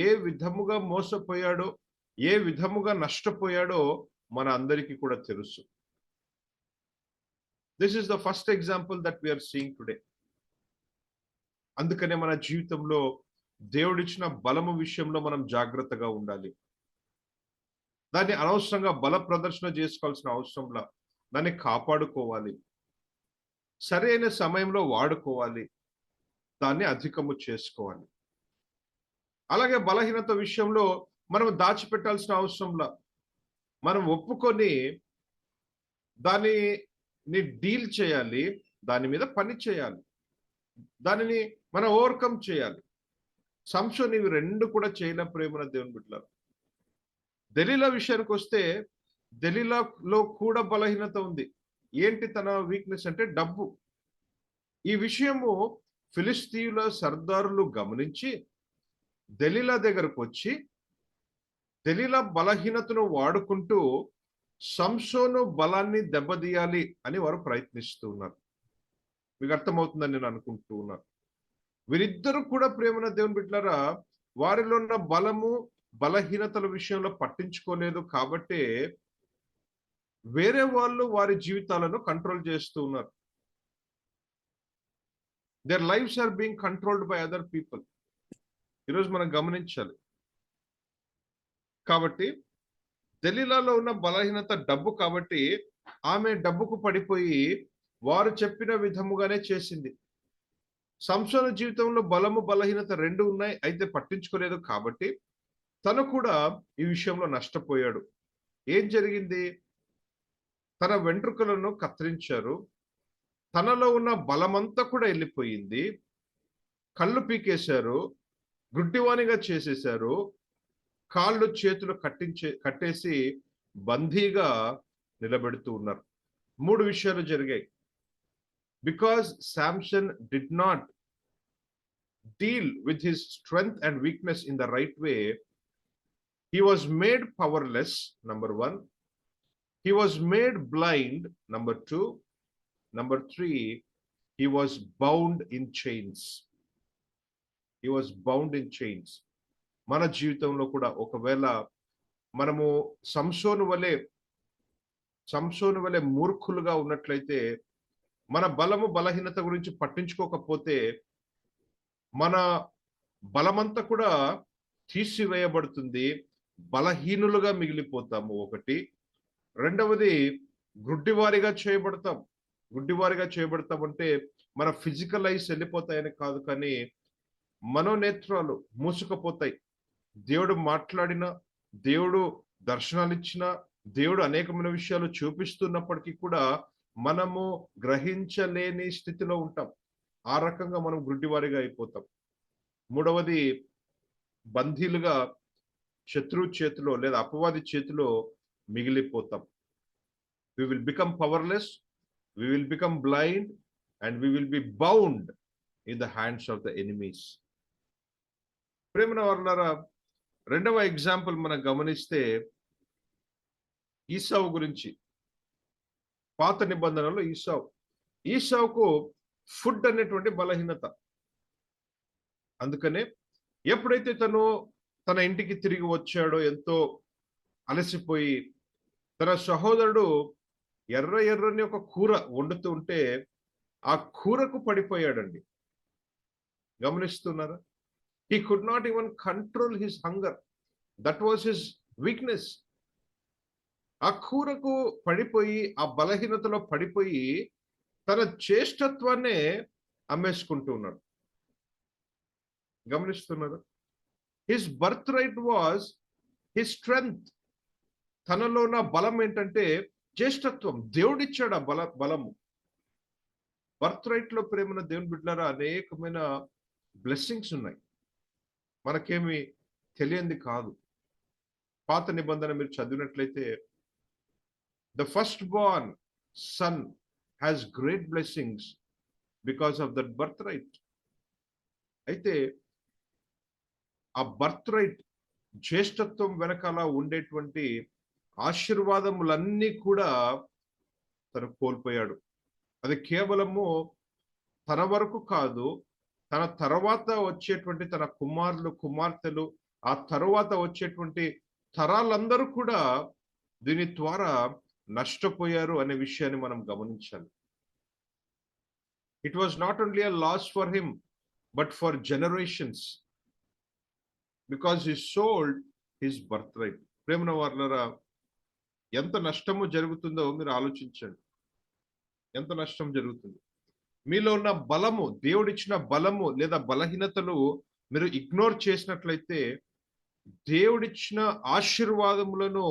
ఏ విధముగా మోసపోయాడో, ఏ విధముగా నష్టపోయాడో మన అందరికీ కూడా తెలుసు. This is the first example that we're seeing today. అందుకనే మన జీవితంలో దేవుడిచ్చిన బలము విషయంలో మనం జాగ్రత్తగా ఉండాలి. దాన్ని అనవసరంగా బల ప్రదర్శన చేసుకోవాల్సిన అవసరంలా దాన్ని కాపాడుకోవాలి, సరైన సమయంలో వాడుకోవాలి, దాన్ని అధికము చేసుకోవాలి. అలాగే బలహీనత విషయంలో మనం దాచిపెట్టాల్సిన అవసరంలా మనం ఒప్పుకొని దానిని డీల్ చేయాలి, దాని మీద పని చేయాలి, దానిని మనం ఓవర్కమ్ చేయాలి. సంసోను ఇవి రెండు కూడా చేయలేం. ప్రేమన దేవుని బిడ్డలారా, దెలీలా విషయానికి వస్తే దెలీలాలో కూడా బలహీనత ఉంది. ఏంటి తన వీక్నెస్ అంటే డబ్బు. ఈ విషయము ఫిలిస్తీయుల సర్దారులు గమనించి దెలీలా దగ్గరకు వచ్చి దెలీలా బలహీనతను వాడుకుంటూ సంసోను బలాన్ని దెబ్బతీయాలి అని వారు ప్రయత్నిస్తూ ఉన్నారు. మీకు అర్థమవుతుందని నేను అనుకుంటూ ఉన్నాను. వీరిద్దరూ కూడా ప్రేమన దేవుని బిడ్డలారా, వారిలో ఉన్న బలము బలహీనతల విషయంలో పట్టించుకోలేదు కాబట్టి వేరే వాళ్ళు వారి జీవితాలను కంట్రోల్ చేస్తూ ఉన్నారు. Their lives are being controlled by other people. ఈరోజు మనం గమనించాలి. కాబట్టి దెలీలాలో ఉన్న బలహీనత డబ్బు కాబట్టి ఆమె డబ్బుకు పడిపోయి వారు చెప్పిన విధముగానే చేసింది. సంసోను జీవితంలో బలము బలహీనత రెండు ఉన్నాయి, అయితే పట్టించుకోలేదు కాబట్టి తను కూడా ఈ విషయంలో నష్టపోయాడు. ఏం జరిగింది? తన వెంట్రుకలను కత్తిరించారు, తనలో ఉన్న బలమంతా కూడా వెళ్ళిపోయింది, కళ్ళు పీకేశారు, గుడ్డివానిగా చేసేశారు, కాళ్ళు చేతులు కట్టేసి బందీగా నిలబెడుతూ ఉన్నారు. 3 విషయాలు జరిగాయి. Because Samson did not deal with his strength and weakness in the right way, he was made powerless, number 1. He was made blind, number 2. Number 3, he was bound in chains. He was bound in chains. మన జీవితంలో కూడా ఒకవేళ మనము సంసోను వలె మూర్ఖులుగా ఉన్నట్లయితే, మన బలము బలహీనత గురించి పట్టించుకోకపోతే మన బలమంతా కూడా తీసివేయబడుతుంది, బలహీనులుగా మిగిలిపోతాము. 1. రెండవది గుడ్డివారిగా చేయబడతాం. గుడ్డివారిగా చేయబడతాం అంటే మన ఫిజికల్ ఐస్ వెళ్ళిపోతాయని కాదు, కానీ మనోనేత్రాలు మూసుకుపోతాయి. దేవుడు మాట్లాడినా, దేవుడు దర్శనాలు ఇచ్చినా, దేవుడు అనేకమైన విషయాలు చూపిస్తున్నప్పటికీ కూడా మనము గ్రహించలేని స్థితిలో ఉంటాం. ఆ రకంగా మనం గుడ్డివారిగా అయిపోతాం. మూడవది బందీలుగా శత్రువు చేతిలో లేదా అపవాది చేతిలో మిగిలిపోతాం. We will become powerless, we will become blind, and we will be bound in the hands of the enemies. ప్రేమన వారలారా, రెండవ ఎగ్జాంపుల్ మనం గమనిస్తే ఈసావు గురించి. పాత నిబంధనలో ఈసావుకు ఫుడ్ అనేటువంటి బలహీనత. అందుకనే ఎప్పుడైతే తన ఇంటికి తిరిగి వచ్చాడో ఎంతో అలసిపోయి, తన సహోదరుడు ఎర్రని ఒక కూర వండుతూ ఉంటే ఆ కూరకు పడిపోయాడండి. గమనిస్తున్నారా? He could not even control his hunger. That was his weakness. ఆ కూరకు పడిపోయి, ఆ బలహీనతలో పడిపోయి తన జ్యేష్ఠత్వాన్నే అమ్మేసుకుంటూ ఉన్నాడు. గమనిస్తున్నారా? His birthright was his strength. తనలో ఉన్న బలం ఏంటంటే జ్యేష్ఠత్వం. దేవుడిచ్చాడు ఆ బలము. బర్త్ లో ప్రేమన దేవుని బిడ్డలారా, అనేకమైన బ్లెస్సింగ్స్ ఉన్నాయి, మనకేమి తెలియంది కాదు. పాత నిబంధన మీరు చదివినట్లయితే the first born son has great blessings because of that birth right. అయితే ఆ బర్త్ రైట్ జ్యేష్ఠత్వం వెనకాల ఉండేటువంటి ఆశీర్వాదములన్నీ కూడా తను కోల్పోయాడు. అది కేవలము తన వరకు కాదు, తన తర్వాత వచ్చేటువంటి తన కుమారులు కుమార్తెలు, ఆ తర్వాత వచ్చేటువంటి తరాలందరూ కూడా దీని ద్వారా నష్టపోయారు అనే విషయాన్ని మనం గమనించాలి. It was not only a loss for him but for generations, because he sold his birth right. ప్రేమన వారలారా, ఎంత నష్టము జరుగుతుందో మీరు ఆలోచించండి. ఎంత నష్టం జరుగుతుంది. మీలో ఉన్న బలము, దేవుడిచ్చిన బలము లేదా బలహీనతలు మీరు ఇగ్నోర్ చేసినట్లయితే దేవుడిచ్చిన ఆశీర్వాదములను,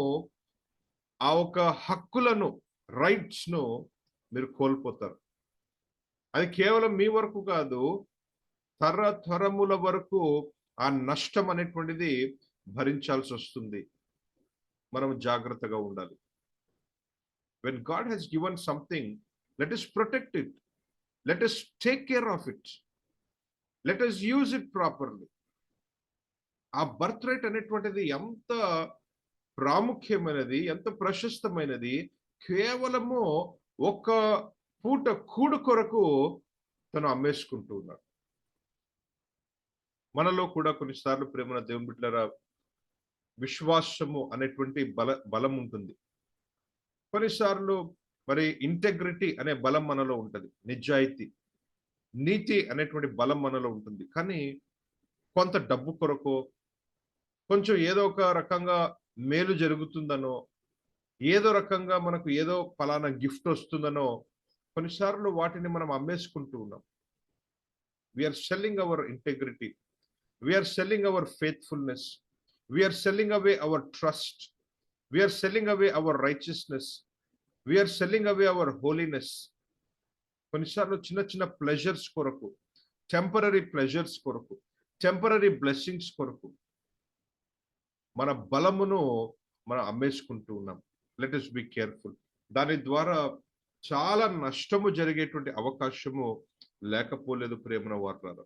ఆ ఒక హక్కులను, రైట్స్ ను మీరు కోల్పోతారు. అది కేవలం మీ వరకు కాదు, తరతరముల వరకు ఆ నష్టం అనేటువంటిది భరించాల్సి వస్తుంది. మనం జాగ్రత్తగా ఉండాలి. When God has given something, let us protect it. Let us take care of it. Let us use it properly. ఆ బర్త్ రైట్ అనేటువంటిది ఎంత ప్రాముఖ్యమైనది, ఎంత ప్రశస్తమైనది. కేవలము ఒక పూట కూడు కొరకు తను అమ్మేసుకుంటూ ఉన్నాడు. మనలో కూడా కొన్నిసార్లు ప్రేమన దేవుని బిడ్డలారా, విశ్వాసము అనేటువంటి బలం ఉంటుంది. కొన్నిసార్లు మరి ఇంటెగ్రిటీ అనే బలం మనలో ఉంటుంది, నిజాయితీ, నీతి అనేటువంటి బలం మనలో ఉంటుంది. కానీ కొంత డబ్బు కొరకు, కొంచెం ఏదో ఒక రకంగా మేలు జరుగుతుందనో, ఏదో రకంగా మనకు ఏదో ఫలానా గిఫ్ట్ వస్తుందనో కొన్నిసార్లు వాటిని మనం అమ్మేసుకుంటూ ఉన్నాం. We're selling our integrity, we're selling our faithfulness, we're selling away our trust, we're selling away our righteousness, we're selling away our holiness. కొన్నిసార్లు చిన్న చిన్న ప్లెజర్స్ కొరకు, టెంపరరీ ప్లెజర్స్ కొరకు, టెంపరరీ బ్లెస్సింగ్స్ కొరకు మన బలమును మనం అమ్మేసుకుంటూ ఉన్నాం. Let us be careful. దాని ద్వారా చాలా నష్టము జరిగేటువంటి అవకాశము లేకపోలేదు ప్రేమన వారలారా.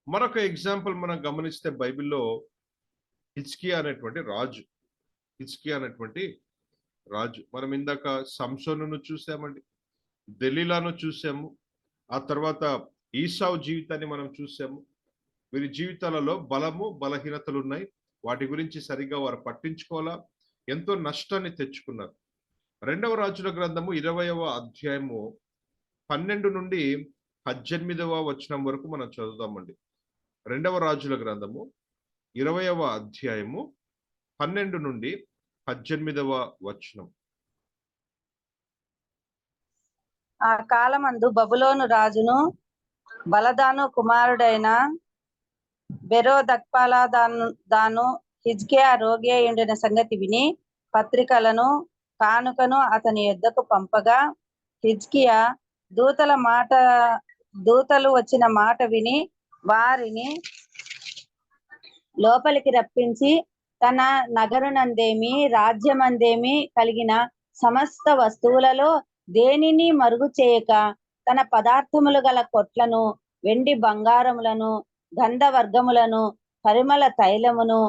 మరొక ఎగ్జాంపుల్ మనం గమనిస్తే బైబిల్లో హిజ్కియా అనేటువంటి రాజు. మనం ఇందాక సంసోనును చూసామండి, దెలీలాను చూసాము, ఆ తర్వాత ఈసావు జీవితాన్ని మనం చూసాము. వీరి జీవితాలలో బలము బలహీనతలు ఉన్నాయి. వాటి గురించి సరిగ్గా వారు పట్టించుకోవాలా, ఎంతో నష్టాన్ని తెచ్చుకున్నారు. 2వ రాజుల గ్రంథము 20వ అధ్యాయము 12 నుండి 18వ వచనం వరకు మనం చదువుదామండి. 2వ రాజుల గ్రంథము 20వ అధ్యాయము 12 నుండి 18వ వచనం. ఆ కాలమందు బబులోను రాజును బలదాను కుమారుడైన దాను హిజ్కియా రోగి అయి ఉండిన సంగతి విని పత్రికలను కానుకను అతని యొద్దకు పంపగా, హిజ్కియా దూతలు వచ్చిన మాట విని వారిని లోపలికి రప్పించి తన నగరునందేమి రాజ్యమందేమి కలిగిన సమస్త వస్తువులలో దేనిని మరుగు చేయక తన పదార్థములు గల కొట్లను, వెండి బంగారములను, గంధవర్గములను, పరిమళ తైలమును,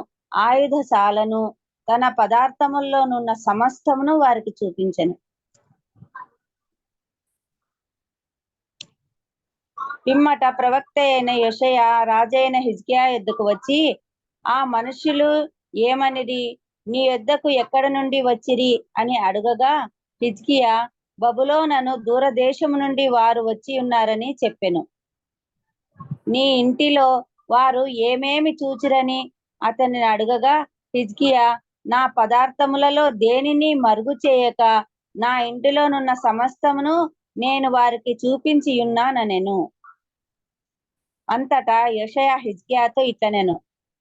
ఆయుధశాలను, తన పదార్థముల్లోనున్న సమస్తమును వారికి చూపించెను. పిమ్మట ప్రవక్త అయిన యెషయా రాజైన హిజ్కియా యొద్దకు వచ్చి, ఆ మనుష్యులు ఏమనిరి, నీ యొద్దకు ఎక్కడ నుండి వచ్చిరి అని అడుగగా, హిజ్కియా బబులోనను దూరదేశము నుండి వారు వచ్చి ఉన్నారని చెప్పెను. నీ ఇంటిలో వారు ఏమేమి చూచిరని అతనిని అడుగగా, హిజ్కియా నా పదార్థములలో దేనిని మరుగు చేయక నా ఇంటిలోనున్న సమస్తమును నేను వారికి చూపించి ఉన్నానెను. అంతటా యెషయా హిజ్కియాతో ఇట్లనెను,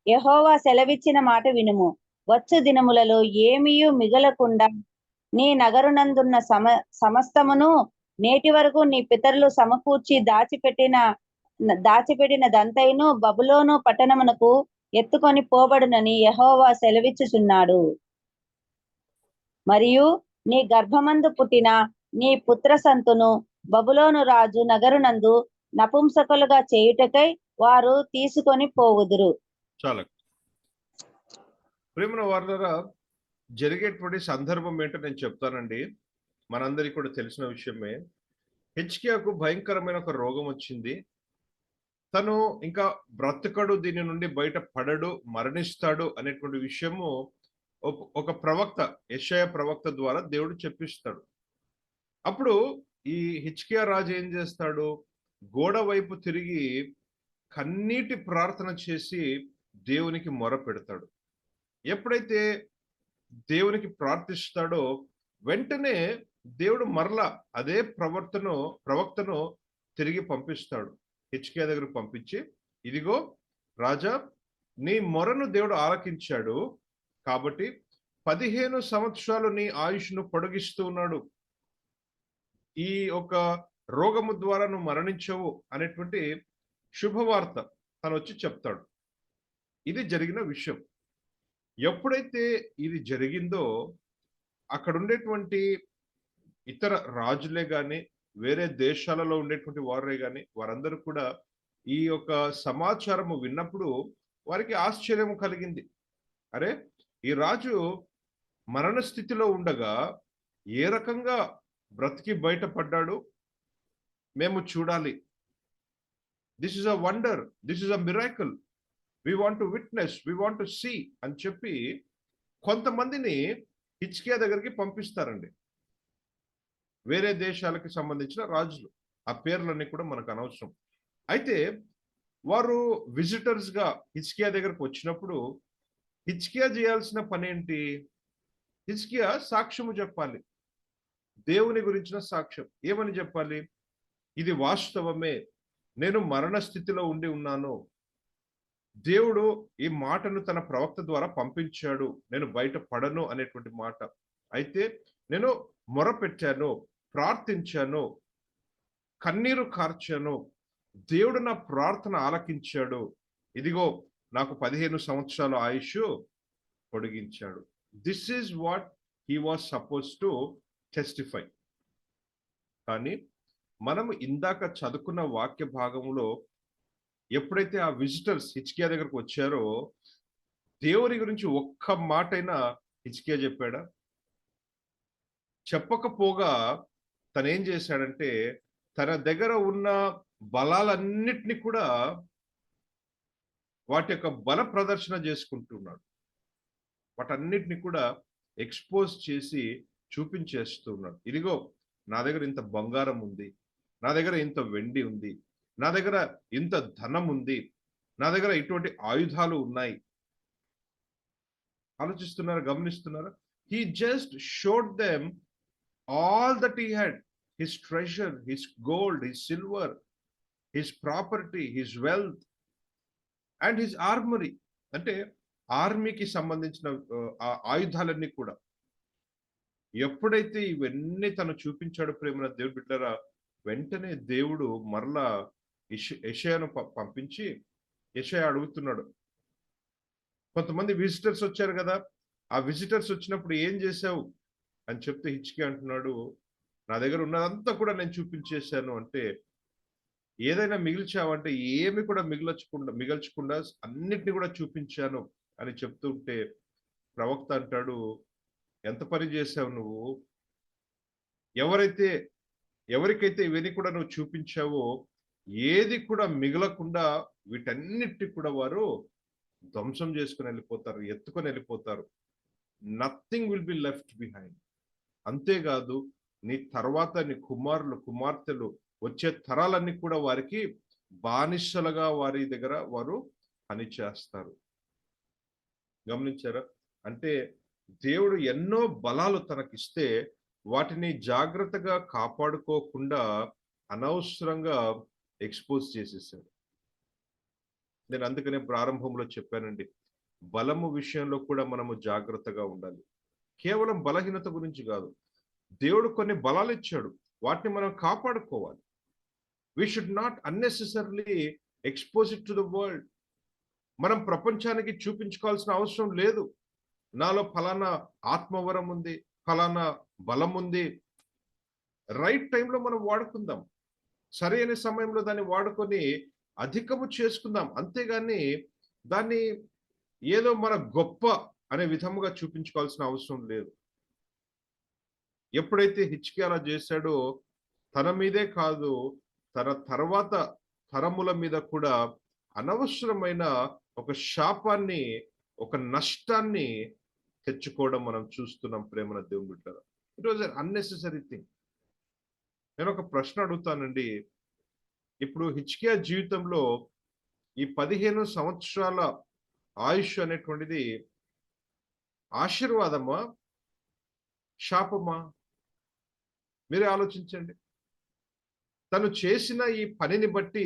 యెహోవా సెలవిచ్చిన మాట వినుము. వచ్చు దినములలో ఏమీయు మిగలకుండా నీ నగరునందున్న సమస్తమును నేటి వరకు నీ పితరులు సమకూర్చి దాచిపెట్టినదంతైను బబులోను పట్టణమునకు ఎత్తుకొని పోబడునని యెహోవా సెలవిచ్చుచున్నాడు. మరియు నీ గర్భమందు పుట్టిన నీ పుత్ర సంతును బబులోను రాజు నగరునందు నపుంసకులుగా చేయుటకై వారు తీసుకొని పోవుదురు. చాలా ప్రేమన వారులారా, జరిగేటువంటి సందర్భం ఏంటో నేను చెప్తానండి. మనందరికీ కూడా తెలిసిన విషయమే. హిజ్కియాకు భయంకరమైన ఒక రోగం వచ్చింది. తను ఇంకా బ్రతకడు, దీని నుండి బయట పడడు, మరణిస్తాడు అనేటువంటి విషయము ఒక ప్రవక్త, యెషయా ప్రవక్త ద్వారా దేవుడు చెప్పిస్తాడు. అప్పుడు ఈ హిజ్కియా రాజు ఏం చేస్తాడు, గోడ వైపు తిరిగి కన్నీటి ప్రార్థన చేసి దేవునికి మొర పెడతాడు. ఎప్పుడైతే దేవునికి ప్రార్థిస్తాడో వెంటనే దేవుడు మరలా అదే ప్రవక్తను తిరిగి పంపిస్తాడు. హిజ్కియా దగ్గరకు పంపించి, ఇదిగో రాజా, నీ మొరను దేవుడు ఆలకించాడు కాబట్టి 15 సంవత్సరాలు నీ ఆయుష్ను పొడిగిస్తూ ఉన్నాడు. ఈ ఒక రోగము ద్వారా నువ్వు మరణించవు అనేటువంటి శుభవార్త తను వచ్చి చెప్తాడు. ఇది జరిగిన విషయం. ఎప్పుడైతే ఇది జరిగిందో అక్కడ ఉండేటువంటి ఇతర రాజులే గాని, వేరే దేశాలలో ఉండేటువంటి వారే గాని, వారందరూ కూడా ఈ యొక్క సమాచారము విన్నప్పుడు వారికి ఆశ్చర్యం కలిగింది. అరే, ఈ రాజు మరణ స్థితిలో ఉండగా ఏ రకంగా బ్రతికి బయటపడ్డాడు, మేము చూడాలి. This is a wonder, this is a miracle, we want to witness, we want to see అని చెప్పి కొంతమందిని హిజ్కియా దగ్గరికి పంపిస్తారండి. వేరే దేశాలకు సంబంధించిన రాజులు, ఆ పేర్లన్నీ కూడా మనకు అనవసరం. అయితే వారు విజిటర్స్ గా హిజ్కియా దగ్గరకు వచ్చినప్పుడు హిజ్కియా చేయాల్సిన పని ఏంటి? హిజ్కియా సాక్ష్యము చెప్పాలి, దేవుని గురించిన సాక్ష్యం. ఏమని చెప్పాలి? ఇది వాస్తవమే, నేను మరణ స్థితిలో ఉండి ఉన్నాను, దేవుడు ఈ మాటను తన ప్రవక్త ద్వారా పంపించాడు, నేను బయట పడను అనేటువంటి మాట. అయితే నేను మొర పెట్టాను, ప్రార్థించాను, కన్నీరు కార్చాను, దేవుడు నా ప్రార్థన ఆలకించాడు, ఇదిగో నాకు 15 సంవత్సరాల ఆయుష్ పొడిగించాడు. This is what he was suppose to testify. కానీ మనము ఇందాక చదువుకున్న వాక్య భాగంలో ఎప్పుడైతే ఆ విజిటర్స్ హిజ్కియా దగ్గరకు వచ్చారో దేవుని గురించి ఒక్క మాటైనా హిజ్కియా చెప్పాడా? చెప్పకపోగా తనేం చేశాడంటే తన దగ్గర ఉన్న బలాలన్నిటినీ కూడా వాటి యొక్క బల ప్రదర్శన చేసుకుంటున్నాడు. వాటన్నిటిని కూడా ఎక్స్పోజ్ చేసి చూపించేస్తున్నాడు. ఇదిగో నా దగ్గర ఇంత బంగారం ఉంది, నా దగ్గర ఇంత వెండి ఉంది, నా దగ్గర ఇంత ధనం ఉంది, నా దగ్గర ఇటువంటి ఆయుధాలు ఉన్నాయి. ఆలోచిస్తున్నారా? గమనిస్తున్నారా? He just showed them all that he had, his treasure, his gold, his silver, his property, his wealth, and his armory. అంటే ఆర్మీకి సంబంధించిన ఆయుధాలన్నీ కూడా ఎప్పుడైతే ఇవన్నీ తను చూపించాడు ప్రేమ దేవుడు బిడ్డరా, వెంటనే దేవుడు మరలా యెషయాను పంపించి యెషయా అడుగుతున్నాడు. కొంతమంది విజిటర్స్ వచ్చారు కదా, ఆ విజిటర్స్ వచ్చినప్పుడు ఏం చేశావు అని చెప్తే హిజ్కియా అంటున్నాడు, నా దగ్గర ఉన్నదంతా కూడా నేను చూపించేశాను. అంటే ఏదైనా మిగిల్చావంటే ఏమి కూడా మిగల్చకుండా అన్నిటిని కూడా చూపించాను అని చెప్తుంటే ప్రవక్త అంటాడు, ఎంత పని చేశావు నువ్వు, ఎవరికైతే ఇవన్నీ కూడా నువ్వు చూపించావో ఏది కూడా మిగలకుండా వీటన్నిటి కూడా వారు ధ్వంసం చేసుకుని వెళ్ళిపోతారు, ఎత్తుకొని వెళ్ళిపోతారు. Nothing will be left behind. అంతేకాదు నీ తర్వాత నీ కుమారులు కుమార్తెలు వచ్చే తరాలన్నీ కూడా వారికి బానిసలుగా వారి దగ్గర వారు పని చేస్తారు. గమనించారా? అంటే దేవుడు ఎన్నో బలాలు తనకిస్తే వాటిని జాగ్రత్తగా కాపాడుకోకుండా అనవసరంగా ఎక్స్పోజ్ చేసేసాడు. నేను అందుకనే ప్రారంభంలో చెప్పానండి, బలము విషయంలో కూడా మనము జాగ్రత్తగా ఉండాలి. కేవలం బలహీనత గురించి కాదు, దేవుడు కొన్ని బలాలు ఇచ్చాడు, వాటిని మనం కాపాడుకోవాలి. We should not unnecessarily expose it to the world. మనం ప్రపంచానికి చూపించుకోవాల్సిన అవసరం లేదు. నాలో ఫలానా ఆత్మవరం ఉంది, ఫలానా బలం ఉంది. రైట్ టైంలో మనం వాడుకుందాం, సరైన సమయంలో దాన్ని వాడుకొని అధికము చేసుకుందాం. అంతేగాని దాన్ని ఏదో మన గొప్ప అనే విధముగా చూపించుకోవాల్సిన అవసరం లేదు. ఎప్పుడైతే హిజ్కియా అలా చేశాడో తన మీదే కాదు, తన తర్వాత తరముల మీద కూడా అనవసరమైన ఒక శాపాన్ని, ఒక నష్టాన్ని తెచ్చుకోవడం మనం చూస్తున్నాం ప్రేమన దేవుని బిడ్డలారా. It was an unnecessary thing. నేను ఒక ప్రశ్న అడుగుతానండి, ఇప్పుడు హిజ్కియా జీవితంలో ఈ 15 సంవత్సరాల ఆయుష్ అనేటువంటిది ఆశీర్వాదమా శాపమా? మీరే ఆలోచించండి. తను చేసిన ఈ పనిని బట్టి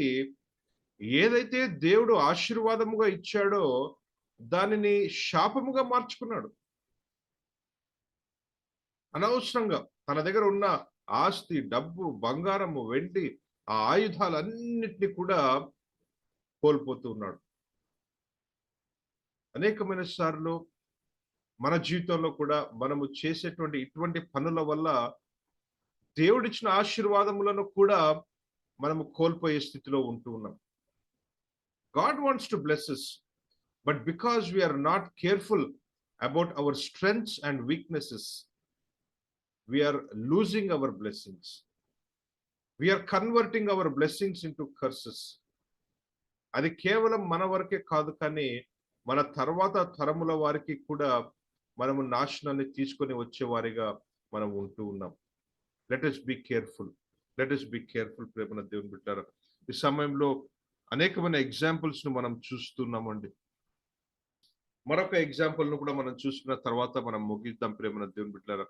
ఏదైతే దేవుడు ఆశీర్వాదముగా ఇచ్చాడో దానిని శాపముగా మార్చుకున్నాడు. అనవసరంగా తన దగ్గర ఉన్న ఆస్తి, డబ్బు, బంగారము, వెండి, ఆ ఆయుధాలన్నిటినీ కూడా కోల్పోతూ ఉన్నాడు. అనేకమైన సార్లు మన జీవితంలో కూడా మనము చేసేటువంటి ఇటువంటి పనుల వల్ల దేవుడిచ్చిన ఆశీర్వాదములను కూడా మనము కోల్పోయే స్థితిలో ఉంటూ ఉన్నాం. God wants to bless us, but because we are not careful about our strengths and weaknesses, we are losing our blessings. We are converting our blessings into curses. అది కేవలం మన వరకే కాదు, కానీ మన తర్వాత తరముల వారికి కూడా మనము నాశనాన్ని తీసుకొని వచ్చేవారిగా మనం ఉంటూ ఉన్నాం. Let us be careful. Let us be careful ప్రేమన దేవుని బిడ్డలారా. ఈ సమయంలో అనేకమైన ఎగ్జాంపుల్స్ ను మనం చూస్తున్నామండి. మరొక ఎగ్జాంపుల్ ను కూడా మనం చూసుకున్న తర్వాత మనం ముగిద్దాం ప్రేమన దేవుని బిడ్డలారా.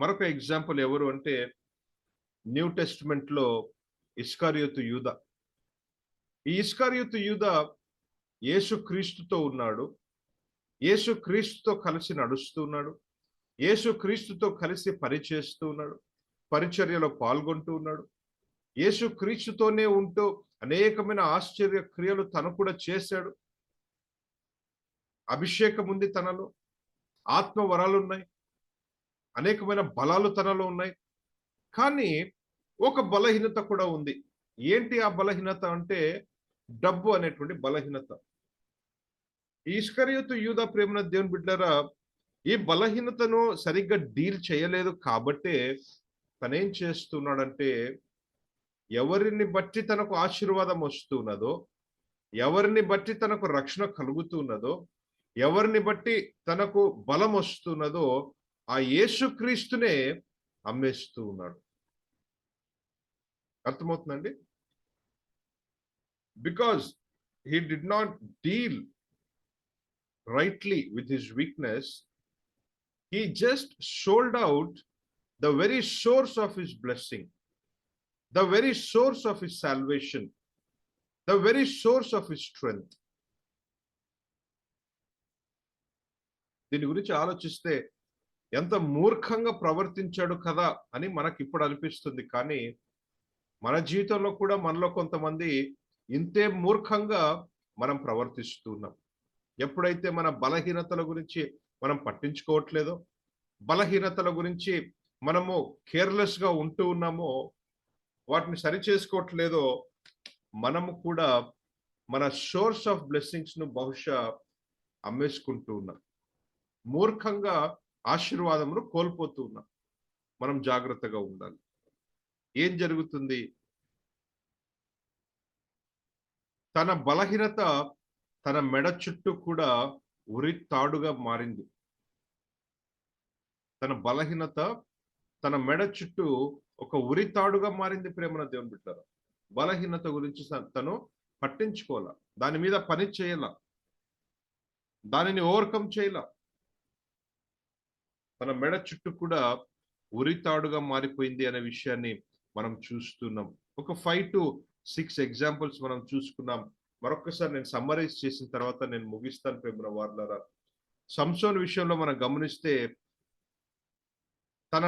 మరొక ఎగ్జాంపుల్ ఎవరు అంటే న్యూ టెస్టిమెంట్ లో ఇస్కరియోతు యూదా. ఈ ఇస్కరియోతు యూదా యేసు క్రీస్తుతో ఉన్నాడు, యేసు క్రీస్తుతో కలిసి నడుస్తూ ఉన్నాడు, యేసు క్రీస్తుతో కలిసి పనిచేస్తూ ఉన్నాడు, పరిచర్యలో పాల్గొంటూ ఉన్నాడు, యేసు క్రీస్తుతోనే ఉంటూ అనేకమైన ఆశ్చర్య క్రియలు తను కూడా చేశాడు. అభిషేకం ఉంది తనలో, ఆత్మ వరాలు ఉన్నాయి, అనేకమైన బలాలు తనలో ఉన్నాయి. కానీ ఒక బలహీనత కూడా ఉంది. ఏంటి ఆ బలహీనత అంటే డబ్బు అనేటువంటి బలహీనత. ఇస్కరియోతు యూదా ప్రేమన దేవుని బిడ్డలారా, ఈ బలహీనతను సరిగ్గా డీల్ చేయలేదు కాబట్టే తనేం చేస్తున్నాడంటే, ఎవరిని బట్టి తనకు ఆశీర్వాదం వస్తున్నదో, ఎవరిని బట్టి తనకు రక్షణ కలుగుతున్నదో, ఎవరిని బట్టి తనకు బలం వస్తున్నదో ఆ యేసుక్రీస్తునే అమ్మేస్తూ ఉన్నాడు. అర్థమవుతుందండి? Because he did not deal rightly with his weakness, He just sold out the very source of his blessing, the very source of his salvation, the very source of his strength. దీని గురించి ఆలోచిస్తే ఎంత మూర్ఖంగా ప్రవర్తించాడు కదా అని మనకి ఇప్పుడు అనిపిస్తుంది. కానీ మన జీవితంలో కూడా మనలో కొంతమంది ఇంతే మూర్ఖంగా మనం ప్రవర్తిస్తున్నాం. ఎప్పుడైతే మన బలహీనతల గురించి మనం పట్టించుకోవట్లేదో, బలహీనతల గురించి మనము కేర్లెస్ గా ఉంటూ ఉన్నామో, వాటిని సరి చేసుకోవట్లేదో, మనము కూడా మన సోర్స్ ఆఫ్ బ్లెస్సింగ్స్ ను బహుశా అమ్మేసుకుంటూ ఉన్నాం. మూర్ఖంగా ఆశీర్వాదమును కోల్పోతూ ఉన్నాం. మనం జాగ్రత్తగా ఉండాలి. ఏం జరుగుతుంది? తన బలహీనత తన మెడ చుట్టూ కూడా ఉరి తాడుగా మారింది. తన బలహీనత తన మెడ చుట్టూ ఒక ఉరి తాడుగా మారింది. ప్రేమన దేవుని బిడ్డలారా, బలహీనత గురించి తను పట్టించుకోవాల, దాని మీద పని చేయాల, దానిని ఓవర్కమ్ చేయాల. తన మెడ చుట్టూ కూడా ఉరితాడుగా మారిపోయింది అనే విషయాన్ని మనం చూస్తున్నాం. ఒక 5 to 6 ఎగ్జాంపుల్స్ మనం చూసుకున్నాం. మరొకసారి నేను సమ్మరైజ్ చేసిన తర్వాత నేను ముగిస్తాను. ప్రేమ వార్లారా, సంసోను విషయంలో మనం గమనిస్తే తన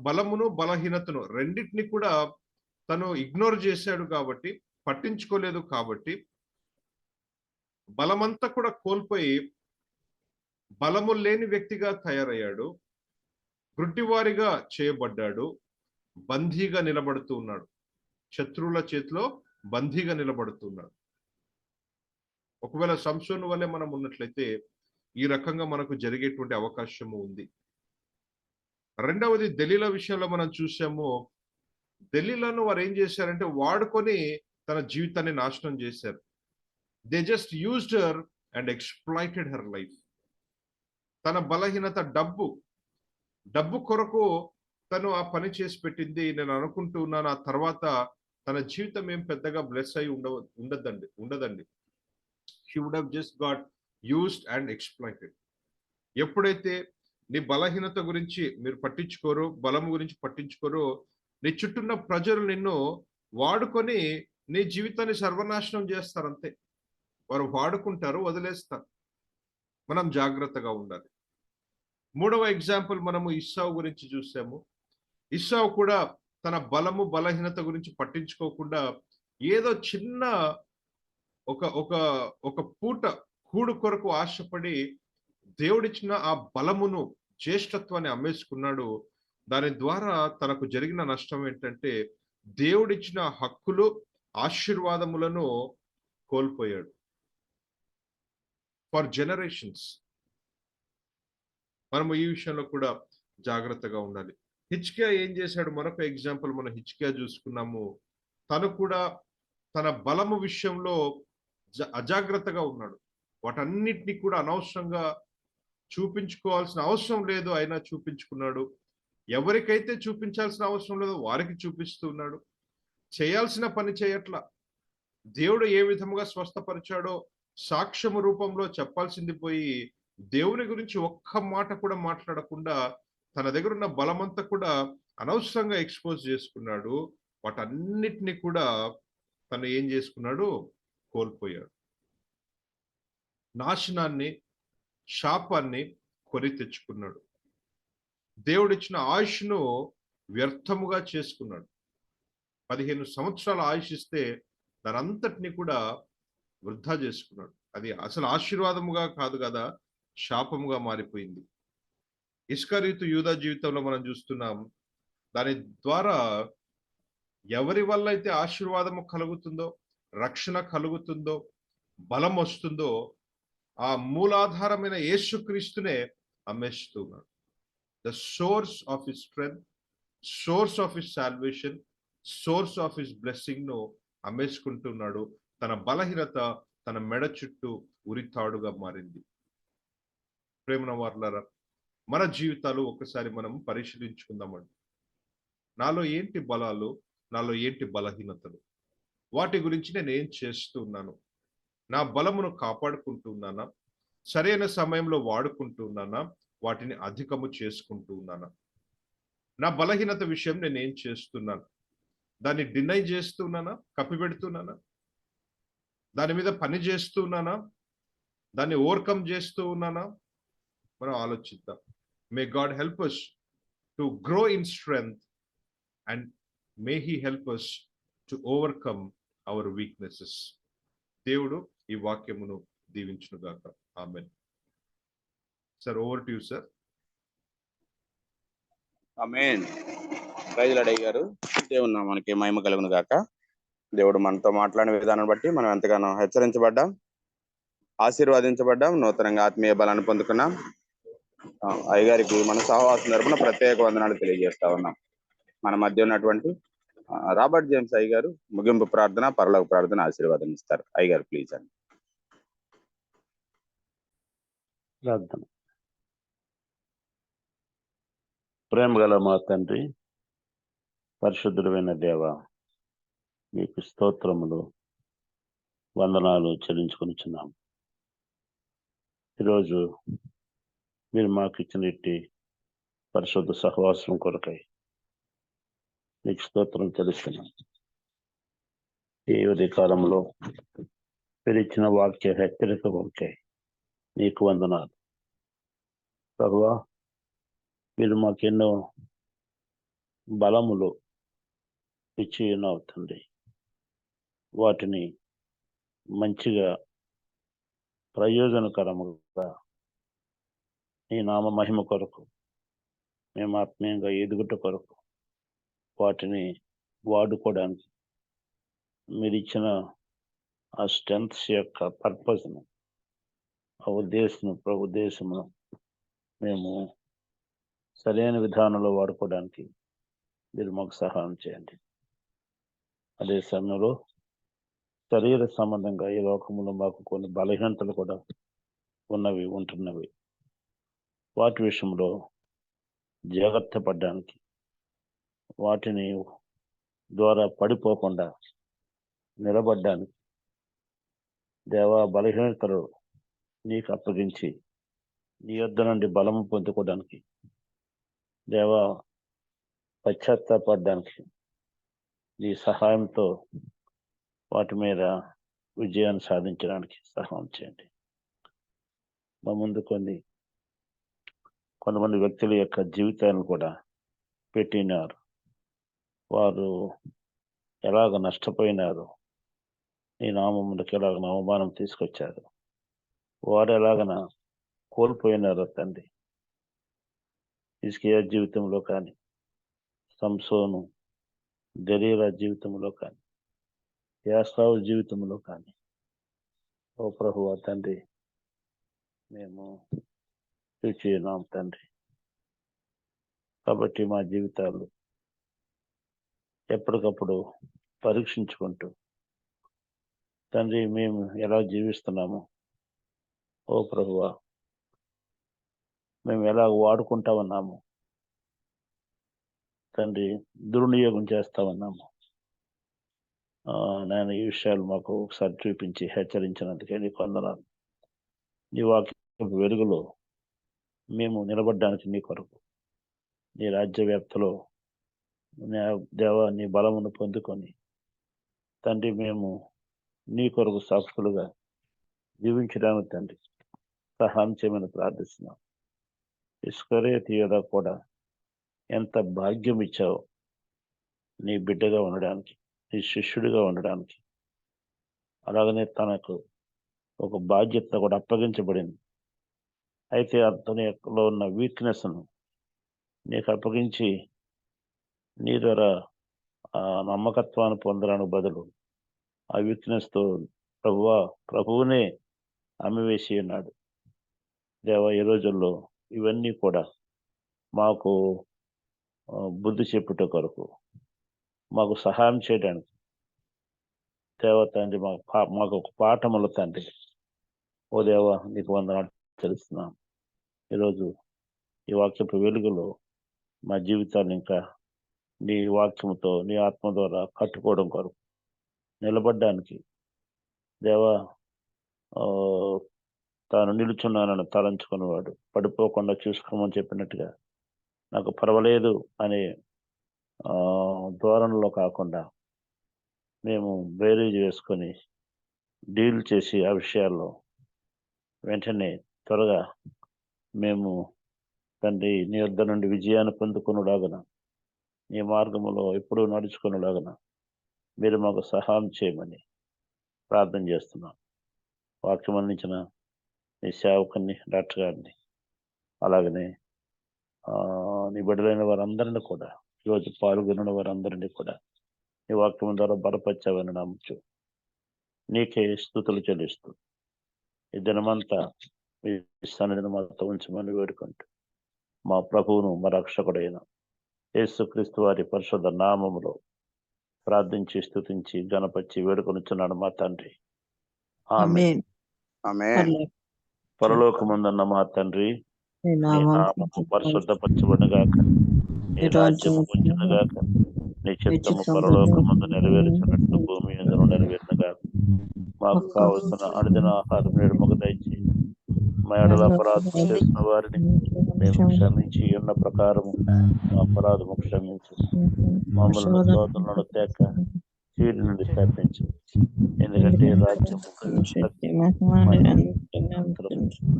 బలమును బలహీనతను రెండింటిని కూడా తను ఇగ్నోర్ చేశాడు కాబట్టి, పట్టించుకోలేదు కాబట్టి, బలమంతా కూడా కోల్పోయి బలము లేని వ్యక్తిగా తయారయ్యాడు. గుడ్డివారిగా చేయబడ్డాడు. బందీగా నిలబడుతూ ఉన్నాడు. శత్రువుల చేతిలో బందీగా నిలబడుతున్నాడు. ఒకవేళ సంసోను వల్లే మనం ఉన్నట్లయితే ఈ రకంగా మనకు జరిగేటువంటి అవకాశము ఉంది. రెండవది దెలీలా విషయంలో మనం చూసాము. దెలీలాను వారు ఏం చేశారంటే వాడుకొని తన జీవితాన్ని నాశనం చేశారు. They just used her and exploited her life. తన బలహీనత డబ్బు కొరకు తను ఆ పని చేసి పెట్టింది. నేను అనుకుంటూ ఉన్నాను, ఆ తర్వాత తన జీవితం ఏం పెద్దగా బ్లెస్ అయి ఉండదండి. She would have just got used and exploited. ఎప్పుడైతే నీ బలహీనత గురించి మీరు పట్టించుకోరు, బలం గురించి పట్టించుకోరు, నీ చుట్టూన్న ప్రజలు నిన్ను వాడుకొని నీ జీవితాన్ని సర్వనాశనం చేస్తారు. అంతే, వారు వాడుకుంటారు, వదిలేస్తారు. మనం జాగ్రత్తగా ఉండాలి. మూడవ ఎగ్జాంపుల్ మనము ఇస్సావు గురించి చూసాము. ఇస్సావు కూడా తన బలము బలహీనత గురించి పట్టించుకోకుండా ఏదో చిన్న ఒక పూట కూడు కొరకు ఆశపడి దేవుడిచ్చిన ఆ బలమును, జ్యేష్ఠత్వాన్ని అమ్మేసుకున్నాడు. దాని ద్వారా తనకు జరిగిన నష్టం ఏంటంటే దేవుడిచ్చిన హక్కులు, ఆశీర్వాదములను కోల్పోయాడు ఫర్ జనరేషన్స్. మనము ఈ విషయంలో కూడా జాగ్రత్తగా ఉండాలి. హిజ్కియా ఏం చేశాడు? మరొక ఎగ్జాంపుల్ మనం హిజ్కియా చూసుకున్నాము. తను కూడా తన బలము విషయంలో అజాగ్రత్తగా ఉన్నాడు. వాటన్నిటిని కూడా అనవసరంగా చూపించుకోవాల్సిన అవసరం లేదు, అయినా చూపించుకున్నాడు. ఎవరికైతే చూపించాల్సిన అవసరం లేదో వారికి చూపిస్తూ ఉన్నాడు. చేయాల్సిన పని చేయట్లా. దేవుడు ఏ విధముగా స్వస్థపరిచాడో సాక్ష్యము రూపంలో చెప్పాల్సింది పోయి దేవుని గురించి ఒక్క మాట కూడా మాట్లాడకుండా తన దగ్గర ఉన్న బలమంతా కూడా అనవసరంగా ఎక్స్పోజ్ చేసుకున్నాడు. వాటన్నిటిని కూడా తను ఏం చేసుకున్నాడు? కోల్పోయాడు. నాశనాన్ని, శాపాన్ని కొని తెచ్చుకున్నాడు. దేవుడిచ్చిన ఆయుష్ను వ్యర్థముగా చేసుకున్నాడు. 15 సంవత్సరాల ఆయుష్ ఇస్తే దాని అంతటిని కూడా వృధా చేసుకున్నాడు. అది అసలు ఆశీర్వాదముగా కాదు కదా, శాపముగా మారిపోయింది. ఇస్కరియోతు యూదా జీవితంలో మనం చూస్తున్నాం. దాని ద్వారా ఎవరి వల్ల అయితే ఆశీర్వాదము కలుగుతుందో, రక్షణ కలుగుతుందో, బలం వస్తుందో, ఆ మూలాధారమైన యేసుక్రీస్తునే అమ్మేస్తున్నాడు. The source of his strength, source of his salvation, source of his blessing ను అమ్మేసుకుంటున్నాడు. తన బలహీనత తన మెడ చుట్టూ ఉరితాడుగా మారింది. ప్రేమన వార్లారా, మన జీవితాలు ఒకసారి మనం పరిశీలించుకుందామండి. నాలో ఏంటి బలాలు, నాలో ఏంటి బలహీనతలు, వాటి గురించి నేను ఏం చేస్తున్నాను? నా బలమును కాపాడుకుంటున్నానా? సరైన సమయంలో వాడుకుంటున్నానా? వాటిని అధికము చేసుకుంటూ ఉన్నానా? నా బలహీనత విషయం నేను ఏం చేస్తున్నాను? దాన్ని డినై చేస్తున్నానా? కప్పిపెడుతున్నానా? దాని మీద పని చేస్తున్నానా? దాన్ని ఓవర్కమ్ చేస్తూ ఉన్నానా? మనం ఆలోచిద్దాం. May God help us to grow in strength and may he help us to overcome our weaknesses. దేవుడు ఈ వాక్యమును దీవించును గాక. ఆమేన్. Sir, over to you sir. ఆమేన్. ప్రైజ్ లార్డ్ అయ్య గారు. దేవుని నామానికి మహిమ కలుగును గాక. దేవుడు మనతో మాట్లాడిన విధానం బట్టి మనం ఎంతగానో హెచ్చరించబడ్డాం, ఆశీర్వాదించబడ్డాం, నూతనంగా ఆత్మీయ బలాన్ని పొందుకున్నాం. అయ్యగారికి మన సహవాసం తరపున ప్రత్యేక వందనాలు తెలియజేస్తా ఉన్నాం. మన మధ్య ఉన్నటువంటి రాబర్ట్ జేమ్స్ అయ్య గారు ముగింపు ప్రార్థన, పరలోక ప్రార్థన ఆశీర్వాదం ఇస్తారు. అయ్యగారు ప్లీజ్ అండి. ప్రార్థన. ప్రేమ గల మా తండ్రి, పరిశుద్ధుడైన దేవ, మీకు స్తోత్రములు, వందనాలు చెల్లించుకొనిచున్నాం. ఈరోజు మీరు మాకు ఇచ్చినట్టి పరిశుద్ధ సహవాసం కొరకై మీకు స్తోత్రం తెలుస్తున్నాం. ఈ ఉదయ కాలంలో మీరు ఇచ్చిన వాక్య హెచ్చరిక కొరకై నీకు వందనాలు. ప్రభువా, మీరు మాకెన్నో బలములు ఇచ్చి ఉన్నావు తండ్రి. వాటిని మంచిగా ప్రయోజనకరముగా నీ నామ మహిమ కొరకు, మేము ఆత్మీయంగా ఎదుగుట కొరకు వాటిని వాడుకోవడానికి మీరు ఇచ్చిన ఆ స్ట్రెంగ్త్స్ యొక్క పర్పస్ను, ఆ ఉద్దేశమును మేము సరైన విధానంలో వాడుకోవడానికి మీరు మాకు సహాయం చేయండి. అదే సమయంలో శరీర సంబంధంగా ఈ లోకంలో మాకు కొన్ని బలహీనతలు కూడా ఉంటున్నవి. వాటి విషయంలో జాగ్రత్త పడడానికి, వాటిని ద్వారా పడిపోకుండా నిలబడ్డానికి దేవా, బలహీనతలు నీకు అప్పగించి నీ యొద్ద నుండి బలము పొందుకోవడానికి, దేవా, పశ్చాత్తాపడడానికి నీ సహాయంతో వాటి మీద విజయాన్ని సాధించడానికి సహాయం చేయండి. మా ముందు కొంతమంది వ్యక్తుల యొక్క జీవితాలను కూడా పెట్టినారు. వారు ఎలాగ నష్టపోయినారు, నీ నామములకు ఎలాగ అవమానం తీసుకొచ్చారు, వారు ఎలాగన కోల్పోయినారో తండ్రి. హిజ్కియా జీవితంలో కానీ, సంసోను, దెలీలా జీవితంలో కానీ, యాసావు జీవితంలో కానీ, ఓ ప్రభువా తండ్రి, మేము చూచినాం తండ్రి. కాబట్టి మా జీవితాలు ఎప్పటికప్పుడు పరీక్షించుకుంటూ తండ్రి, మేము ఎలా జీవిస్తున్నాము, ఓ ప్రభువా, మేము ఎలా వాడుకుంటా ఉన్నాము తండ్రి, దుర్వినియోగం చేస్తా ఉన్నాము. నేను ఈ విషయాలు మాకు ఒకసారి చూపించి హెచ్చరించినందుకే నీకు వందనాలు. నీ వాక్య వెలుగులో మేము నిలబడడానికి నీ కొరకు, నీ రాజ్య వ్యాప్తిలో దేవ నీ బలమును పొందుకొని తండ్రి, మేము నీ కొరకు సాక్షులుగా జీవించడానికి తండ్రి సహాయం చేయమని ప్రార్థిస్తున్నాం. ఇస్కరియోతు కూడా ఎంత భాగ్యం ఇచ్చావు నీ బిడ్డగా ఉండడానికి, నీ శిష్యుడిగా ఉండడానికి. అలాగనే తనకు ఒక బాధ్యత కూడా అప్పగించబడింది. అయితే అతనిలో ఉన్న వీక్నెస్ను నీకు అప్పగించి నీ ద్వారా ఆ నమ్మకత్వాన్ని పొందడానికి బదులు ఆ వీక్నెస్తో ప్రభువునే అమ్మివేసి ఉన్నాడు. దేవ, ఈ రోజుల్లో ఇవన్నీ కూడా మాకు బుద్ధి చెప్పుట కొరకు, మాకు సహాయం చేయడానికి దేవ తండ్రి, మాకు ఒక పాఠముల తండ్రి, ఓ దేవ నీకు వందనాలు తెలుస్తున్నాం. ఈరోజు ఈ వాక్యపు వెలుగులో మా జీవితాన్ని ఇంకా నీ వాక్యముతో, నీ ఆత్మ ద్వారా కట్టుకోవడం కొరకు, నిలబడ్డానికి దేవా, తాను నిలుచున్నానని తలంచుకునేవాడు. పడిపోకుండా చూసుకోమని చెప్పినట్టుగా నాకు పర్వాలేదు అనే ధోరణిలో కాకుండా మేము బేరీజ్ వేసుకొని డీల్ చేసి ఆ విషయాల్లో వెంటనే త్వరగా మేము తండ్రి నీ వద్ద నుండి విజయాన్ని పొందుకునేలాగున నీ మార్గములో ఎప్పుడూ నడుచుకునేలాగున మీరు మాకు సహాయం చేయమని ప్రార్థన చేస్తున్నాం. వాక్యం అందించిన నీ సేవకుని డాక్టర్ గారిని అలాగనే నీ బిడ్డలైన వారందరినీ కూడా ఈరోజు పాల్గొన్న వారందరినీ కూడా నీ వాక్యం ద్వారా బలపరిచావని నమ్మచ్చు. నీకే స్తుతులు చెల్లిస్తూ ఈ దినమంతా మీ సన్నిధిని మాతో ఉంచమని వేడుకుంటూ మా ప్రభువును మా రక్షకుడైన యేసుక్రీస్తు వారి పరిశుద్ధ నామములో ప్రార్థించి స్తుతించి గణపరిచి వేడుకొనుచున్నాడు మా తండ్రి. ఆమేన్. ఆమేన్. పరలోకమందున్న మా తండ్రి, నీ నామము పరిశుద్ధపరచబడుగాక, నీ రాజ్యము వచ్చునుగాక, నీ చిత్తము పరలోకమందు నెరవేర్చినట్లు భూమి యందును నెరవేరునుగాక. మాకు కావలసిన అనుదిన ఆహారం నేడు మాకు దయచేయి. మా ఎడల అపరాధం చేసిన వారిని మేము క్షమించి ఉన్న ప్రకారము మా అపరాధము క్షమించు. మమ్మల్ని శోధనలను తేక కీడు నుండి తప్పించు. ఎందుకంటే రాజ్యము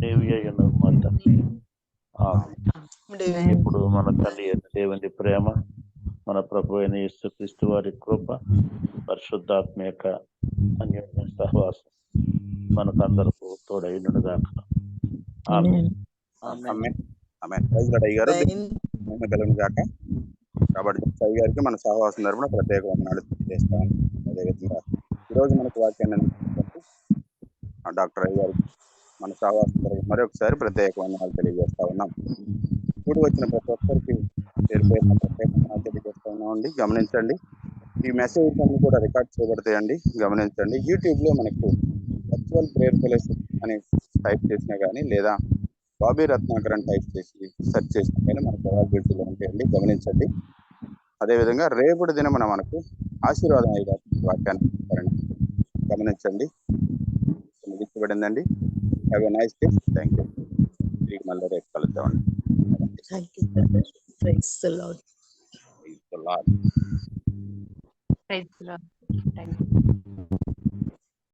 నీవే అయ్యున్నావు మా తండ్రి. ఆమేన్. ఇప్పుడు మన తండ్రి అయిన దేవుని ప్రేమ, మన ప్రభు అయిన యేసుక్రీస్తు వారి కృప, పరిశుద్ధాత్మ యొక్క అన్యోన్య సహవాసం మనకందరకు తోడైనగాక. ఆమేన్. ఆమేన్. ఆమేన్. ప్రైజ్ లార్డ్ అయ్య గారు. మహిమ కలుగును గాక. కాబట్టి అయ్య గారికి మన సహవాసం తరపున ప్రత్యేక వందనాలు తెలియజేస్తాం. అదేవిధంగా ఈరోజు మనకు వాక్యాన్ని డాక్టర్ అయ్య గారికి మన సహవాసం తరపున మరొకసారి ప్రత్యేక వందనాలు తెలియజేస్తా ఉన్నాం. ఇప్పుడు వచ్చిన ప్రతి ఒక్కరికి పేరు పేరున ప్రత్యేక వందనాలు తెలియజేస్తా ఉన్నామండి. గమనించండి, ఈ మెసేజ్ అన్ని కూడా రికార్డ్ చేయబడతాయండి. గమనించండి, యూట్యూబ్లో మనకు వర్చువల్ ప్రేయర్ ఫెలోషిప్ అని టైప్ చేసినా కానీ లేదా బాబీ రత్నాకర్ అని టైప్ చేసి సెర్చ్ చేసినా కానీ మనకు అవైలబిలిటీలో ఉంటాయండి. గమనించండి. అదేవిధంగా రేపటి దినమున మనకు ఆశీర్వాదం అయ్యే వాక్యాన్ని గమనించండి. ముగించబడిందండి. Have a nice day. Thank you. తిరిగి మళ్ళీ రేపు కలుద్దామండి. Praise the Lord. Praise the Lord. Praise the Lord. Thank you.